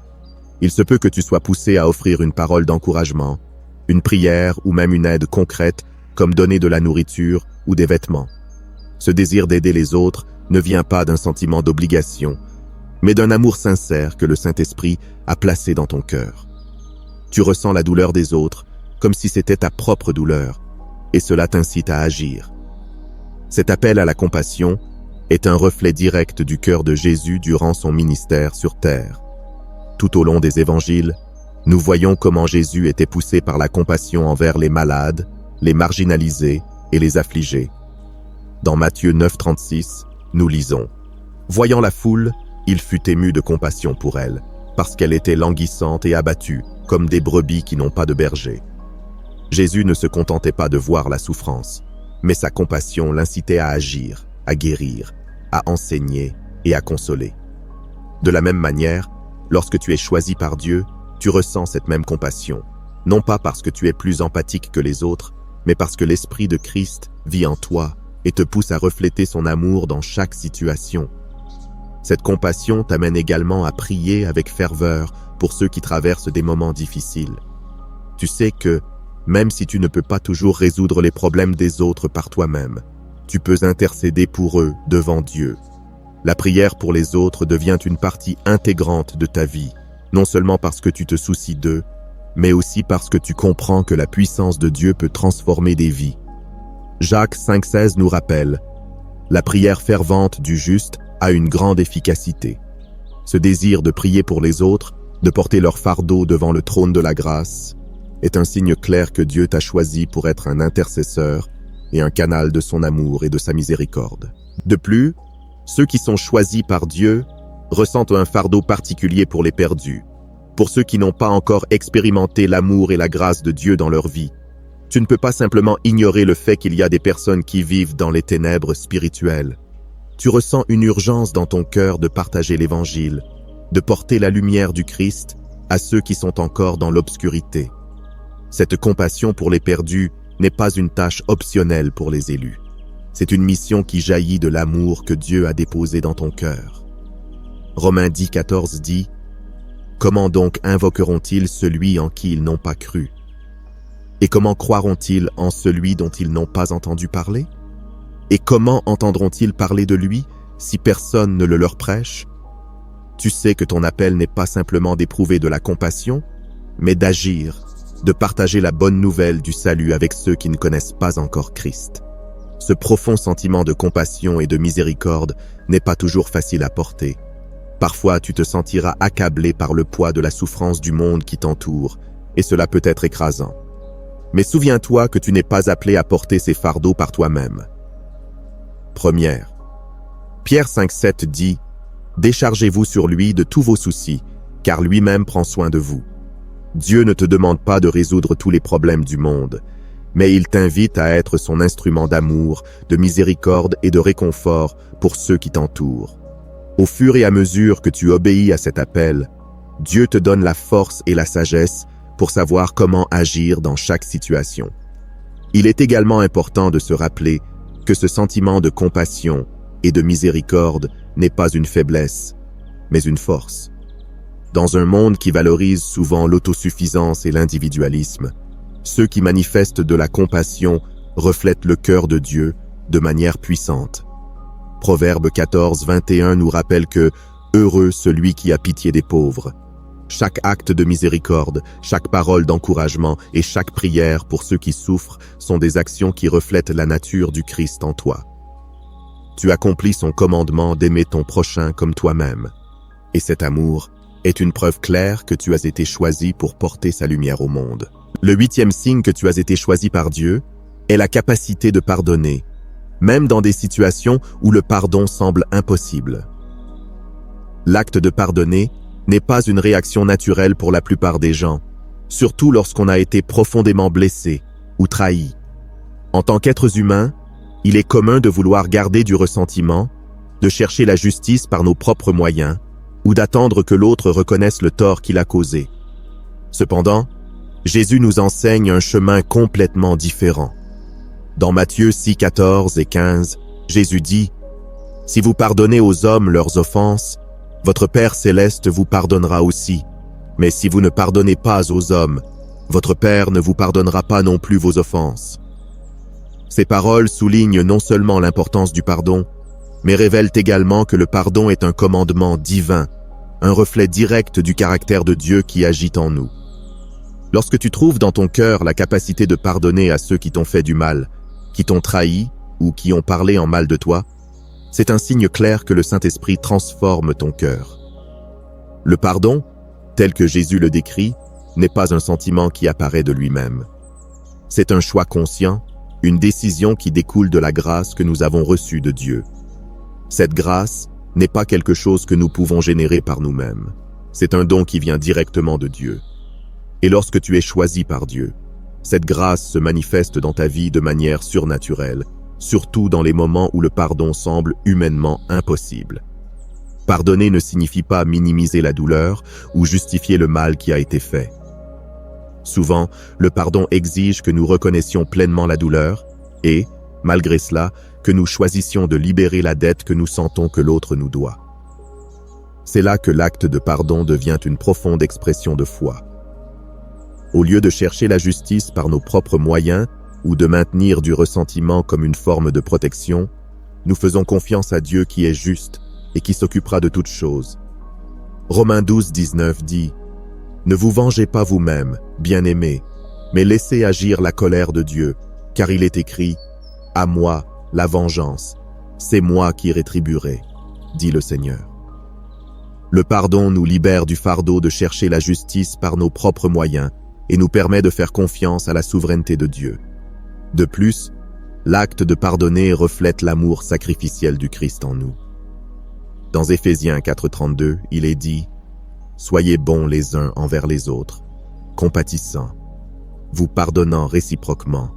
Il se peut que tu sois poussé à offrir une parole d'encouragement, une prière ou même une aide concrète comme donner de la nourriture ou des vêtements. Ce désir d'aider les autres ne vient pas d'un sentiment d'obligation, mais d'un amour sincère que le Saint-Esprit a placé dans ton cœur. Tu ressens la douleur des autres comme si c'était ta propre douleur, et cela t'incite à agir. Cet appel à la compassion est un reflet direct du cœur de Jésus durant son ministère sur terre. Tout au long des évangiles, nous voyons comment Jésus était poussé par la compassion envers les malades, les marginalisés et les affligés. Dans Matthieu 9,36, nous lisons « Voyant la foule, il fut ému de compassion pour elle, parce qu'elle était languissante et abattue, comme des brebis qui n'ont pas de berger. » Jésus ne se contentait pas de voir la souffrance, mais sa compassion l'incitait à agir, à guérir, à enseigner et à consoler. De la même manière, lorsque tu es choisi par Dieu, tu ressens cette même compassion, non pas parce que tu es plus empathique que les autres, mais parce que l'Esprit de Christ vit en toi et te pousse à refléter son amour dans chaque situation. Cette compassion t'amène également à prier avec ferveur pour ceux qui traversent des moments difficiles. Tu sais que, même si tu ne peux pas toujours résoudre les problèmes des autres par toi-même, tu peux intercéder pour eux devant Dieu. La prière pour les autres devient une partie intégrante de ta vie, non seulement parce que tu te soucies d'eux, mais aussi parce que tu comprends que la puissance de Dieu peut transformer des vies. Jacques 5,16 nous rappelle « La prière fervente du juste a une grande efficacité. » Ce désir de prier pour les autres, de porter leur fardeau devant le trône de la grâce, est un signe clair que Dieu t'a choisi pour être un intercesseur et un canal de son amour et de sa miséricorde. De plus, ceux qui sont choisis par Dieu ressentent un fardeau particulier pour les perdus, pour ceux qui n'ont pas encore expérimenté l'amour et la grâce de Dieu dans leur vie. Tu ne peux pas simplement ignorer le fait qu'il y a des personnes qui vivent dans les ténèbres spirituelles. Tu ressens une urgence dans ton cœur de partager l'Évangile, de porter la lumière du Christ à ceux qui sont encore dans l'obscurité. Cette compassion pour les perdus n'est pas une tâche optionnelle pour les élus. C'est une mission qui jaillit de l'amour que Dieu a déposé dans ton cœur. Romains 10,14 dit « Comment donc invoqueront-ils celui en qui ils n'ont pas cru? Et comment croiront-ils en celui dont ils n'ont pas entendu parler? Et comment entendront-ils parler de lui si personne ne le leur prêche? » Tu sais que ton appel n'est pas simplement d'éprouver de la compassion, mais d'agir, de partager la bonne nouvelle du salut avec ceux qui ne connaissent pas encore Christ. Ce profond sentiment de compassion et de miséricorde n'est pas toujours facile à porter. Parfois, tu te sentiras accablé par le poids de la souffrance du monde qui t'entoure, et cela peut être écrasant. Mais souviens-toi que tu n'es pas appelé à porter ces fardeaux par toi-même. Première. Pierre 5,7 dit « Déchargez-vous sur lui de tous vos soucis, car lui-même prend soin de vous. » Dieu ne te demande pas de résoudre tous les problèmes du monde, mais il t'invite à être son instrument d'amour, de miséricorde et de réconfort pour ceux qui t'entourent. Au fur et à mesure que tu obéis à cet appel, Dieu te donne la force et la sagesse pour savoir comment agir dans chaque situation. Il est également important de se rappeler que ce sentiment de compassion et de miséricorde n'est pas une faiblesse, mais une force. Dans un monde qui valorise souvent l'autosuffisance et l'individualisme, ceux qui manifestent de la compassion reflètent le cœur de Dieu de manière puissante. Proverbe 14, 21 nous rappelle que « Heureux celui qui a pitié des pauvres ». Chaque acte de miséricorde, chaque parole d'encouragement et chaque prière pour ceux qui souffrent sont des actions qui reflètent la nature du Christ en toi. Tu accomplis son commandement d'aimer ton prochain comme toi-même. Et cet amour est une preuve claire que tu as été choisi pour porter sa lumière au monde. Le 8e signe que tu as été choisi par Dieu est la capacité de pardonner, même dans des situations où le pardon semble impossible. L'acte de pardonner n'est pas une réaction naturelle pour la plupart des gens, surtout lorsqu'on a été profondément blessé ou trahi. En tant qu'êtres humains, il est commun de vouloir garder du ressentiment, de chercher la justice par nos propres moyens, ou d'attendre que l'autre reconnaisse le tort qu'il a causé. Cependant, Jésus nous enseigne un chemin complètement différent. Dans Matthieu 6, 14 et 15, Jésus dit « Si vous pardonnez aux hommes leurs offenses, votre Père céleste vous pardonnera aussi. Mais si vous ne pardonnez pas aux hommes, votre Père ne vous pardonnera pas non plus vos offenses. » Ces paroles soulignent non seulement l'importance du pardon, mais révèlent également que le pardon est un commandement divin, un reflet direct du caractère de Dieu qui agit en nous. Lorsque tu trouves dans ton cœur la capacité de pardonner à ceux qui t'ont fait du mal, qui t'ont trahi ou qui ont parlé en mal de toi, c'est un signe clair que le Saint-Esprit transforme ton cœur. Le pardon, tel que Jésus le décrit, n'est pas un sentiment qui apparaît de lui-même. C'est un choix conscient, une décision qui découle de la grâce que nous avons reçue de Dieu. Cette grâce n'est pas quelque chose que nous pouvons générer par nous-mêmes. C'est un don qui vient directement de Dieu. Et lorsque tu es choisi par Dieu, cette grâce se manifeste dans ta vie de manière surnaturelle, surtout dans les moments où le pardon semble humainement impossible. Pardonner ne signifie pas minimiser la douleur ou justifier le mal qui a été fait. Souvent, le pardon exige que nous reconnaissions pleinement la douleur et, malgré cela, que nous choisissions de libérer la dette que nous sentons que l'autre nous doit. C'est là que l'acte de pardon devient une profonde expression de foi. Au lieu de chercher la justice par nos propres moyens ou de maintenir du ressentiment comme une forme de protection, nous faisons confiance à Dieu qui est juste et qui s'occupera de toutes choses. Romains 12, 19 dit « Ne vous vengez pas vous-même, bien-aimés, mais laissez agir la colère de Dieu, car il est écrit « À moi la vengeance, c'est moi qui rétribuerai, dit le Seigneur. » Le pardon nous libère du fardeau de chercher la justice par nos propres moyens et nous permet de faire confiance à la souveraineté de Dieu. De plus, l'acte de pardonner reflète l'amour sacrificiel du Christ en nous. Dans Éphésiens 4,32, il est dit « Soyez bons les uns envers les autres, compatissants, vous pardonnant réciproquement,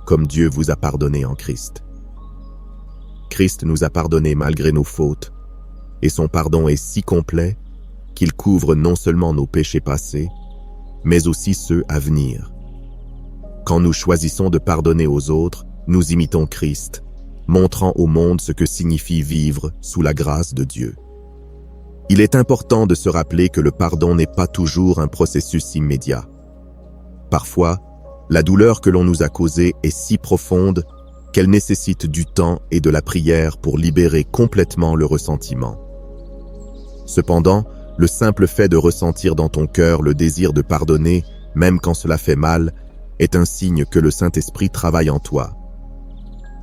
comme Dieu vous a pardonné en Christ. » Christ nous a pardonné malgré nos fautes, et son pardon est si complet qu'il couvre non seulement nos péchés passés, mais aussi ceux à venir. Quand nous choisissons de pardonner aux autres, nous imitons Christ, montrant au monde ce que signifie vivre sous la grâce de Dieu. Il est important de se rappeler que le pardon n'est pas toujours un processus immédiat. Parfois, la douleur que l'on nous a causée est si profonde qu'elle nécessite du temps et de la prière pour libérer complètement le ressentiment. Cependant, le simple fait de ressentir dans ton cœur le désir de pardonner, même quand cela fait mal, est un signe que le Saint-Esprit travaille en toi.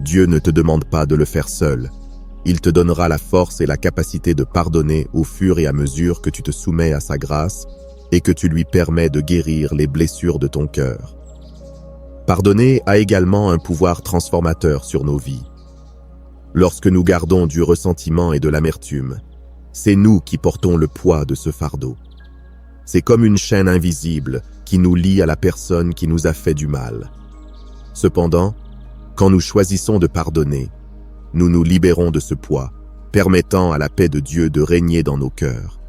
Dieu ne te demande pas de le faire seul. Il te donnera la force et la capacité de pardonner au fur et à mesure que tu te soumets à sa grâce et que tu lui permets de guérir les blessures de ton cœur. Pardonner a également un pouvoir transformateur sur nos vies. Lorsque nous gardons du ressentiment et de l'amertume, c'est nous qui portons le poids de ce fardeau. C'est comme une chaîne invisible qui nous lie à la personne qui nous a fait du mal. Cependant, quand nous choisissons de pardonner, nous nous libérons de ce poids, permettant à la paix de Dieu de régner dans nos cœurs.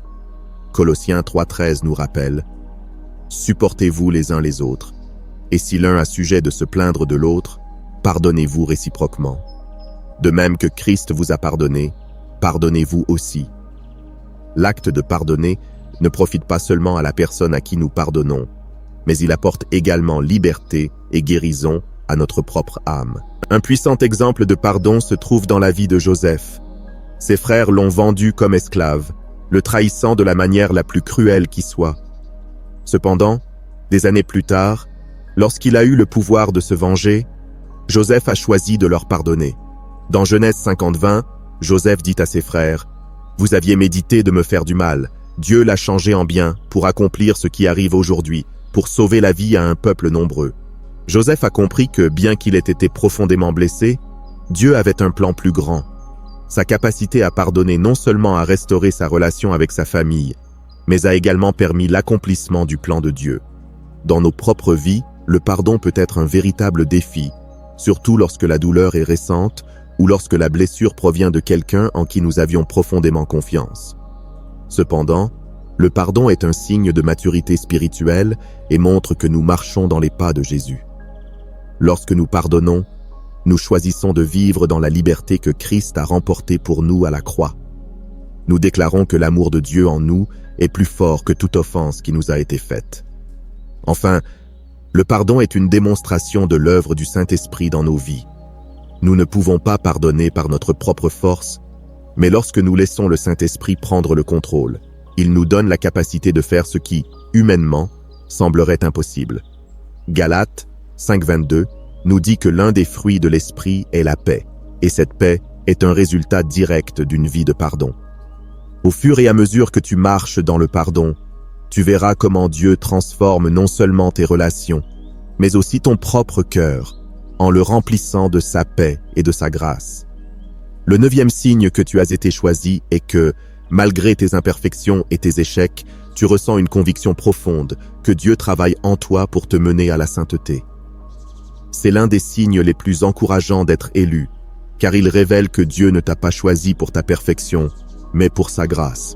Colossiens 3,13 nous rappelle « Supportez-vous les uns les autres, et si l'un a sujet de se plaindre de l'autre, pardonnez-vous réciproquement. De même que Christ vous a pardonné, pardonnez-vous aussi. » L'acte de pardonner ne profite pas seulement à la personne à qui nous pardonnons, mais il apporte également liberté et guérison à notre propre âme. Un puissant exemple de pardon se trouve dans la vie de Joseph. Ses frères l'ont vendu comme esclave, le trahissant de la manière la plus cruelle qui soit. Cependant, des années plus tard, lorsqu'il a eu le pouvoir de se venger, Joseph a choisi de leur pardonner. Dans Genèse 50:20, Joseph dit à ses frères « Vous aviez médité de me faire du mal. Dieu l'a changé en bien pour accomplir ce qui arrive aujourd'hui, pour sauver la vie à un peuple nombreux. » Joseph a compris que, bien qu'il ait été profondément blessé, Dieu avait un plan plus grand. Sa capacité à pardonner non seulement a restauré sa relation avec sa famille, mais a également permis l'accomplissement du plan de Dieu. Dans nos propres vies, le pardon peut être un véritable défi, surtout lorsque la douleur est récente ou lorsque la blessure provient de quelqu'un en qui nous avions profondément confiance. Cependant, le pardon est un signe de maturité spirituelle et montre que nous marchons dans les pas de Jésus. Lorsque nous pardonnons, nous choisissons de vivre dans la liberté que Christ a remportée pour nous à la croix. Nous déclarons que l'amour de Dieu en nous est plus fort que toute offense qui nous a été faite. Enfin, le pardon est une démonstration de l'œuvre du Saint-Esprit dans nos vies. Nous ne pouvons pas pardonner par notre propre force, mais lorsque nous laissons le Saint-Esprit prendre le contrôle, il nous donne la capacité de faire ce qui, humainement, semblerait impossible. Galates 5:22 nous dit que l'un des fruits de l'Esprit est la paix, et cette paix est un résultat direct d'une vie de pardon. Au fur et à mesure que tu marches dans le pardon, tu verras comment Dieu transforme non seulement tes relations, mais aussi ton propre cœur, en le remplissant de sa paix et de sa grâce. Le 9e signe que tu as été choisi est que, malgré tes imperfections et tes échecs, tu ressens une conviction profonde que Dieu travaille en toi pour te mener à la sainteté. C'est l'un des signes les plus encourageants d'être élu, car il révèle que Dieu ne t'a pas choisi pour ta perfection, mais pour sa grâce.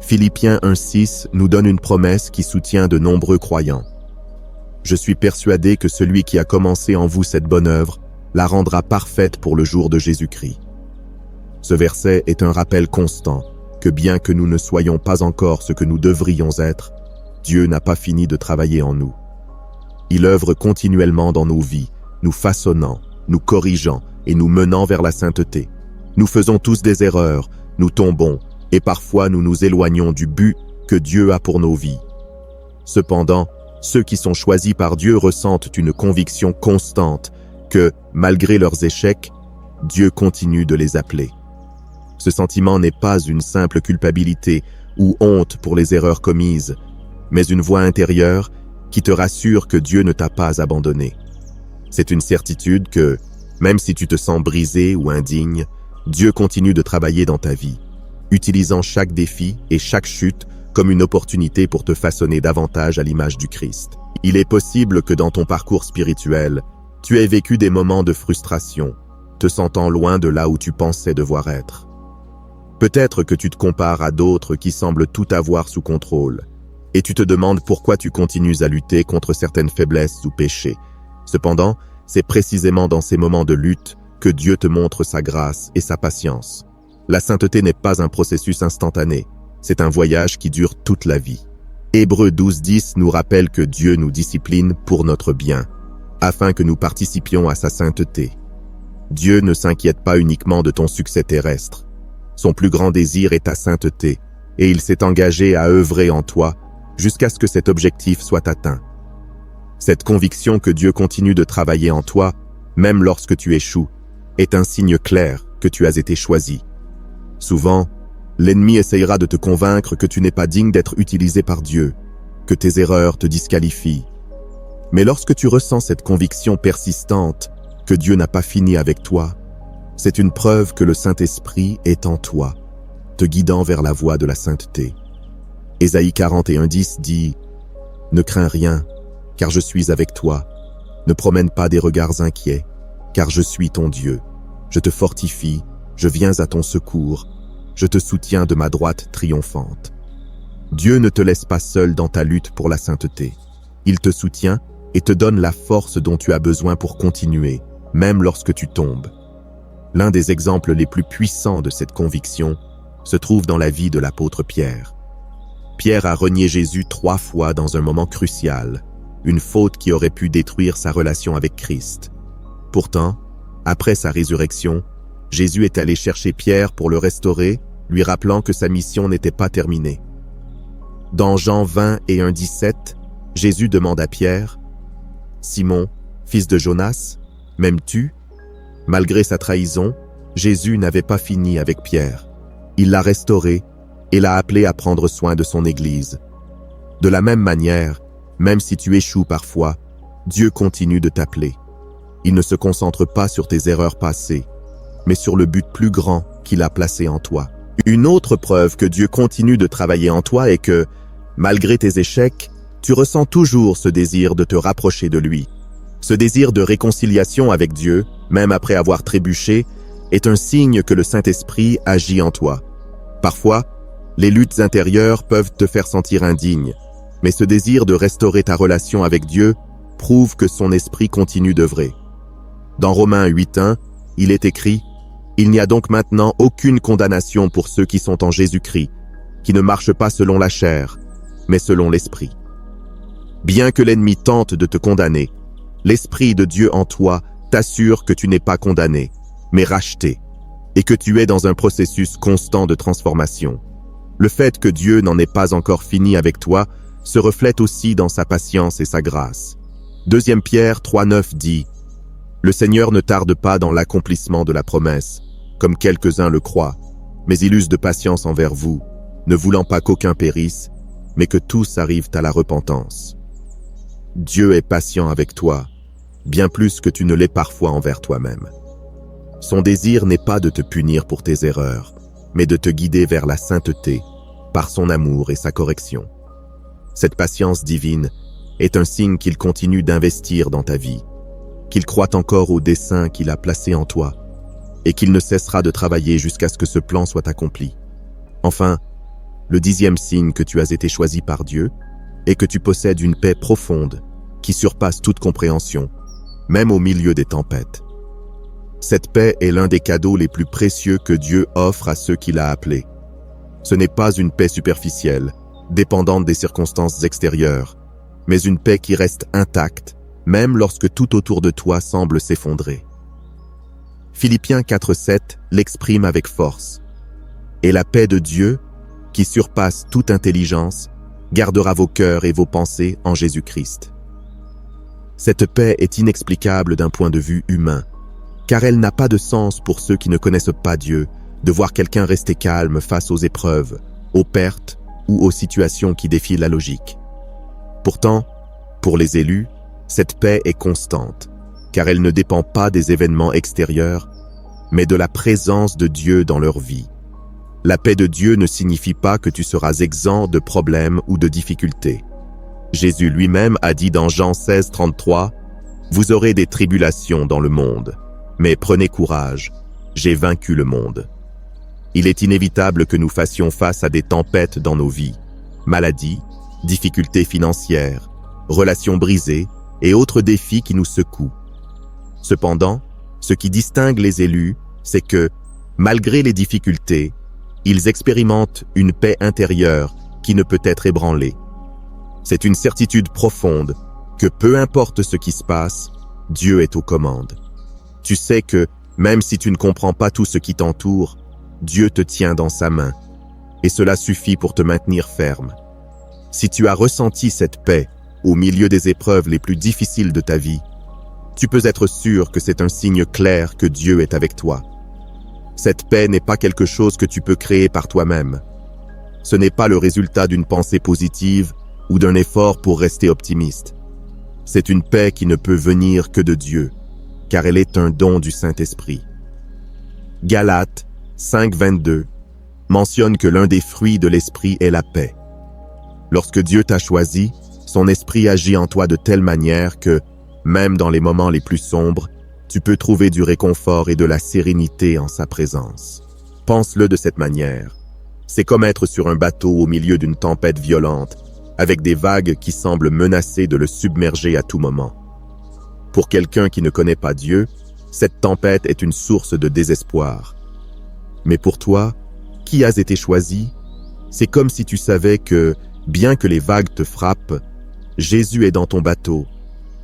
Philippiens 1:6 nous donne une promesse qui soutient de nombreux croyants. « Je suis persuadé que celui qui a commencé en vous cette bonne œuvre la rendra parfaite pour le jour de Jésus-Christ. » Ce verset est un rappel constant que bien que nous ne soyons pas encore ce que nous devrions être, Dieu n'a pas fini de travailler en nous. Il œuvre continuellement dans nos vies, nous façonnant, nous corrigeant et nous menant vers la sainteté. Nous faisons tous des erreurs, nous tombons, et parfois nous nous éloignons du but que Dieu a pour nos vies. Cependant, ceux qui sont choisis par Dieu ressentent une conviction constante que, malgré leurs échecs, Dieu continue de les appeler. Ce sentiment n'est pas une simple culpabilité ou honte pour les erreurs commises, mais une voix intérieure qui te rassure que Dieu ne t'a pas abandonné. C'est une certitude que, même si tu te sens brisé ou indigne, Dieu continue de travailler dans ta vie, utilisant chaque défi et chaque chute comme une opportunité pour te façonner davantage à l'image du Christ. Il est possible que dans ton parcours spirituel, tu aies vécu des moments de frustration, te sentant loin de là où tu pensais devoir être. Peut-être que tu te compares à d'autres qui semblent tout avoir sous contrôle, et tu te demandes pourquoi tu continues à lutter contre certaines faiblesses ou péchés. Cependant, c'est précisément dans ces moments de lutte que Dieu te montre sa grâce et sa patience. La sainteté n'est pas un processus instantané, c'est un voyage qui dure toute la vie. Hébreux 12:10 nous rappelle que Dieu nous discipline pour notre bien, afin que nous participions à sa sainteté. Dieu ne s'inquiète pas uniquement de ton succès terrestre. Son plus grand désir est ta sainteté, et il s'est engagé à œuvrer en toi jusqu'à ce que cet objectif soit atteint. Cette conviction que Dieu continue de travailler en toi, même lorsque tu échoues, est un signe clair que tu as été choisi. Souvent, l'ennemi essayera de te convaincre que tu n'es pas digne d'être utilisé par Dieu, que tes erreurs te disqualifient. Mais lorsque tu ressens cette conviction persistante que Dieu n'a pas fini avec toi, c'est une preuve que le Saint-Esprit est en toi, te guidant vers la voie de la sainteté. Ésaïe 41:10 dit « Ne crains rien, car je suis avec toi. Ne promène pas des regards inquiets, car je suis ton Dieu. Je te fortifie, je viens à ton secours, je te soutiens de ma droite triomphante. Dieu ne te laisse pas seul dans ta lutte pour la sainteté. Il te soutient et te donne la force dont tu as besoin pour continuer, même lorsque tu tombes. L'un des exemples les plus puissants de cette conviction se trouve dans la vie de l'apôtre Pierre. Pierre a renié Jésus 3 fois dans un moment crucial, une faute qui aurait pu détruire sa relation avec Christ. Pourtant, après sa résurrection, Jésus est allé chercher Pierre pour le restaurer, lui rappelant que sa mission n'était pas terminée. Dans Jean 20 et 1,17, Jésus demande à Pierre, « Simon, fils de Jonas, m'aimes-tu » Malgré sa trahison, Jésus n'avait pas fini avec Pierre. Il l'a restauré et l'a appelé à prendre soin de son Église. De la même manière, même si tu échoues parfois, Dieu continue de t'appeler. Il ne se concentre pas sur tes erreurs passées, mais sur le but plus grand qu'il a placé en toi. Une autre preuve que Dieu continue de travailler en toi est que, malgré tes échecs, tu ressens toujours ce désir de te rapprocher de lui. Ce désir de réconciliation avec Dieu, même après avoir trébuché, est un signe que le Saint-Esprit agit en toi. Parfois, les luttes intérieures peuvent te faire sentir indigne, mais ce désir de restaurer ta relation avec Dieu prouve que son esprit continue d'œuvrer. Dans Romains 8:1, il est écrit « Il n'y a donc maintenant aucune condamnation pour ceux qui sont en Jésus-Christ, qui ne marchent pas selon la chair, mais selon l'Esprit. » Bien que l'ennemi tente de te condamner, l'Esprit de Dieu en toi t'assure que tu n'es pas condamné, mais racheté, et que tu es dans un processus constant de transformation. Le fait que Dieu n'en ait pas encore fini avec toi se reflète aussi dans sa patience et sa grâce. 2 Pierre 3:9 dit « Le Seigneur ne tarde pas dans l'accomplissement de la promesse, comme quelques-uns le croient, mais il use de patience envers vous, ne voulant pas qu'aucun périsse, mais que tous arrivent à la repentance. » Dieu est patient avec toi, bien plus que tu ne l'es parfois envers toi-même. Son désir n'est pas de te punir pour tes erreurs, mais de te guider vers la sainteté, par son amour et sa correction. Cette patience divine est un signe qu'il continue d'investir dans ta vie, qu'il croit encore au dessein qu'il a placé en toi, et qu'il ne cessera de travailler jusqu'à ce que ce plan soit accompli. Enfin, le 10e signe que tu as été choisi par Dieu est que tu possèdes une paix profonde qui surpasse toute compréhension, même au milieu des tempêtes. Cette paix est l'un des cadeaux les plus précieux que Dieu offre à ceux qu'il a appelés. Ce n'est pas une paix superficielle, dépendante des circonstances extérieures, mais une paix qui reste intacte, même lorsque tout autour de toi semble s'effondrer. Philippiens 4:7 l'exprime avec force. « Et la paix de Dieu, qui surpasse toute intelligence, gardera vos cœurs et vos pensées en Jésus-Christ. » Cette paix est inexplicable d'un point de vue humain, car elle n'a pas de sens pour ceux qui ne connaissent pas Dieu, de voir quelqu'un rester calme face aux épreuves, aux pertes ou aux situations qui défient la logique. Pourtant, pour les élus, cette paix est constante, car elle ne dépend pas des événements extérieurs, mais de la présence de Dieu dans leur vie. La paix de Dieu ne signifie pas que tu seras exempt de problèmes ou de difficultés. Jésus lui-même a dit dans Jean 16:33, « Vous aurez des tribulations dans le monde, mais prenez courage, j'ai vaincu le monde. » Il est inévitable que nous fassions face à des tempêtes dans nos vies, maladies, difficultés financières, relations brisées et autres défis qui nous secouent. Cependant, ce qui distingue les élus, c'est que, malgré les difficultés, ils expérimentent une paix intérieure qui ne peut être ébranlée. C'est une certitude profonde que peu importe ce qui se passe, Dieu est aux commandes. Tu sais que, même si tu ne comprends pas tout ce qui t'entoure, Dieu te tient dans sa main, et cela suffit pour te maintenir ferme. Si tu as ressenti cette paix au milieu des épreuves les plus difficiles de ta vie, tu peux être sûr que c'est un signe clair que Dieu est avec toi. Cette paix n'est pas quelque chose que tu peux créer par toi-même. Ce n'est pas le résultat d'une pensée positive ou d'un effort pour rester optimiste. C'est une paix qui ne peut venir que de Dieu, car elle est un don du Saint-Esprit. Galates 5:22 mentionne que l'un des fruits de l'Esprit est la paix. Lorsque Dieu t'a choisi, son Esprit agit en toi de telle manière que, Même dans les moments les plus sombres, tu peux trouver du réconfort et de la sérénité en sa présence. Pense-le de cette manière. C'est comme être sur un bateau au milieu d'une tempête violente, avec des vagues qui semblent menacer de le submerger à tout moment. Pour quelqu'un qui ne connaît pas Dieu, cette tempête est une source de désespoir. Mais pour toi, qui as été choisi, c'est comme si tu savais que, bien que les vagues te frappent, Jésus est dans ton bateau,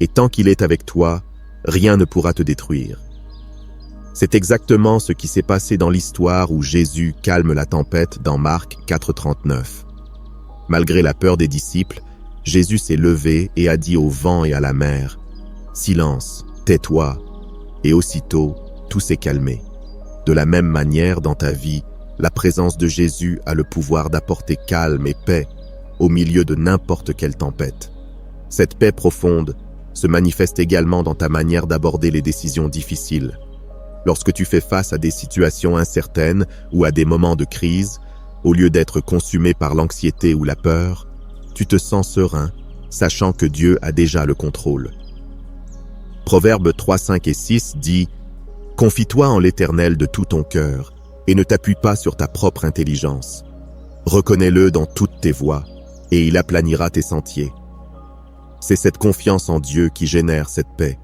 et tant qu'il est avec toi, rien ne pourra te détruire. C'est exactement ce qui s'est passé dans l'histoire où Jésus calme la tempête dans Marc 4,39. Malgré la peur des disciples, Jésus s'est levé et a dit au vent et à la mer, « Silence, tais-toi » et aussitôt, tout s'est calmé. De la même manière, dans ta vie, la présence de Jésus a le pouvoir d'apporter calme et paix au milieu de n'importe quelle tempête. Cette paix profonde se manifeste également dans ta manière d'aborder les décisions difficiles. Lorsque tu fais face à des situations incertaines ou à des moments de crise, au lieu d'être consumé par l'anxiété ou la peur, tu te sens serein, sachant que Dieu a déjà le contrôle. Proverbes 3, 5 et 6 dit « Confie-toi en l'Éternel de tout ton cœur et ne t'appuie pas sur ta propre intelligence. Reconnais-le dans toutes tes voies et il aplanira tes sentiers. » C'est cette confiance en Dieu qui génère cette paix.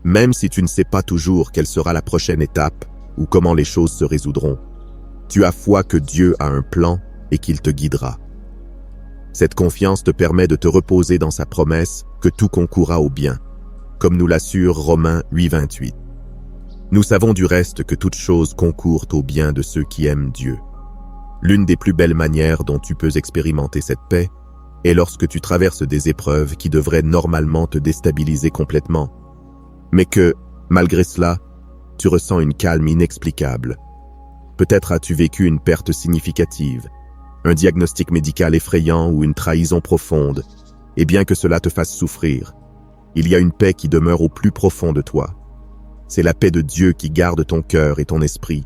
Même si tu ne sais pas toujours quelle sera la prochaine étape ou comment les choses se résoudront, tu as foi que Dieu a un plan et qu'il te guidera. Cette confiance te permet de te reposer dans sa promesse que tout concourra au bien, comme nous l'assure Romains 8, 28. Nous savons du reste que toute chose concourt au bien de ceux qui aiment Dieu. L'une des plus belles manières dont tu peux expérimenter cette paix est lorsque tu traverses des épreuves qui devraient normalement te déstabiliser complètement, mais que, malgré cela, tu ressens une calme inexplicable. Peut-être as-tu vécu une perte significative, un diagnostic médical effrayant ou une trahison profonde, et bien que cela te fasse souffrir, il y a une paix qui demeure au plus profond de toi. C'est la paix de Dieu qui garde ton cœur et ton esprit.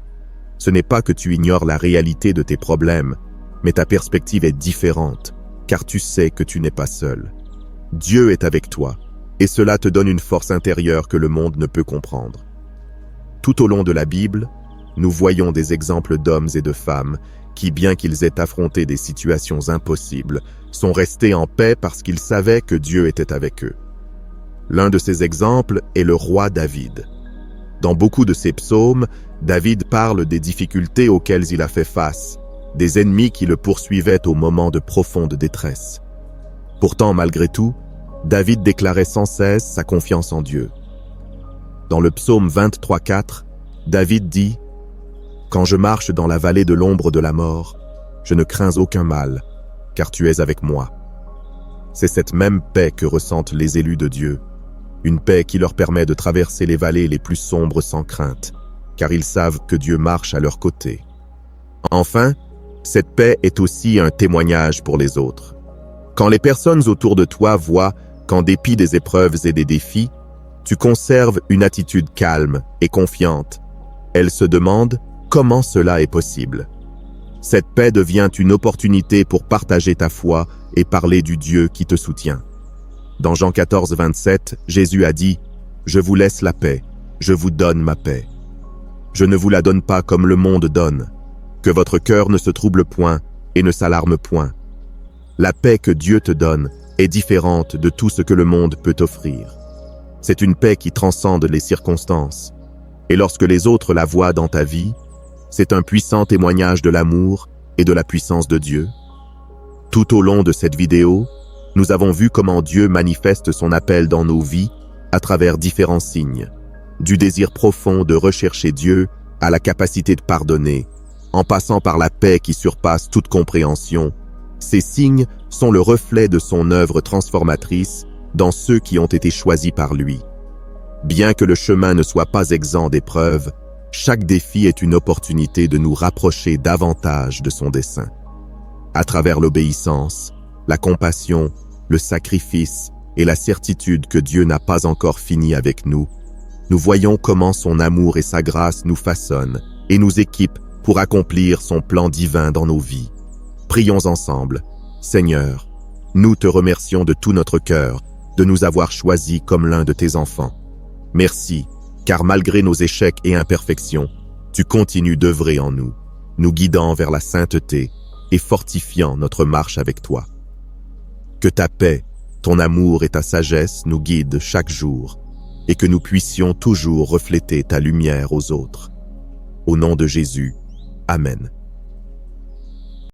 Ce n'est pas que tu ignores la réalité de tes problèmes, mais ta perspective est différente, car tu sais que tu n'es pas seul. Dieu est avec toi, et cela te donne une force intérieure que le monde ne peut comprendre. Tout au long de la Bible, nous voyons des exemples d'hommes et de femmes qui, bien qu'ils aient affronté des situations impossibles, sont restés en paix parce qu'ils savaient que Dieu était avec eux. L'un de ces exemples est le roi David. Dans beaucoup de ses psaumes, David parle des difficultés auxquelles il a fait face, des ennemis qui le poursuivaient au moment de profonde détresse. Pourtant, malgré tout, David déclarait sans cesse sa confiance en Dieu. Dans le psaume 23,4, David dit « Quand je marche dans la vallée de l'ombre de la mort, je ne crains aucun mal, car tu es avec moi. » C'est cette même paix que ressentent les élus de Dieu, une paix qui leur permet de traverser les vallées les plus sombres sans crainte, car ils savent que Dieu marche à leur côté. Enfin, cette paix est aussi un témoignage pour les autres. Quand les personnes autour de toi voient qu'en dépit des épreuves et des défis, tu conserves une attitude calme et confiante, elles se demandent comment cela est possible. Cette paix devient une opportunité pour partager ta foi et parler du Dieu qui te soutient. Dans Jean 14, 27, Jésus a dit « Je vous laisse la paix, je vous donne ma paix. Je ne vous la donne pas comme le monde donne. Que votre cœur ne se trouble point et ne s'alarme point. La paix que Dieu te donne est différente de tout ce que le monde peut offrir. C'est une paix qui transcende les circonstances. Et lorsque les autres la voient dans ta vie, c'est un puissant témoignage de l'amour et de la puissance de Dieu. Tout au long de cette vidéo, nous avons vu comment Dieu manifeste son appel dans nos vies à travers différents signes, du désir profond de rechercher Dieu à la capacité de pardonner, en passant par la paix qui surpasse toute compréhension. Ces signes sont le reflet de son œuvre transformatrice dans ceux qui ont été choisis par lui. Bien que le chemin ne soit pas exempt d'épreuves, chaque défi est une opportunité de nous rapprocher davantage de son dessein. À travers l'obéissance, la compassion, le sacrifice et la certitude que Dieu n'a pas encore fini avec nous, nous voyons comment son amour et sa grâce nous façonnent et nous équipent pour accomplir son plan divin dans nos vies. Prions ensemble. Seigneur, nous te remercions de tout notre cœur de nous avoir choisis comme l'un de tes enfants. Merci, car malgré nos échecs et imperfections, tu continues d'œuvrer en nous, nous guidant vers la sainteté et fortifiant notre marche avec toi. Que ta paix, ton amour et ta sagesse nous guident chaque jour et que nous puissions toujours refléter ta lumière aux autres. Au nom de Jésus, Amen.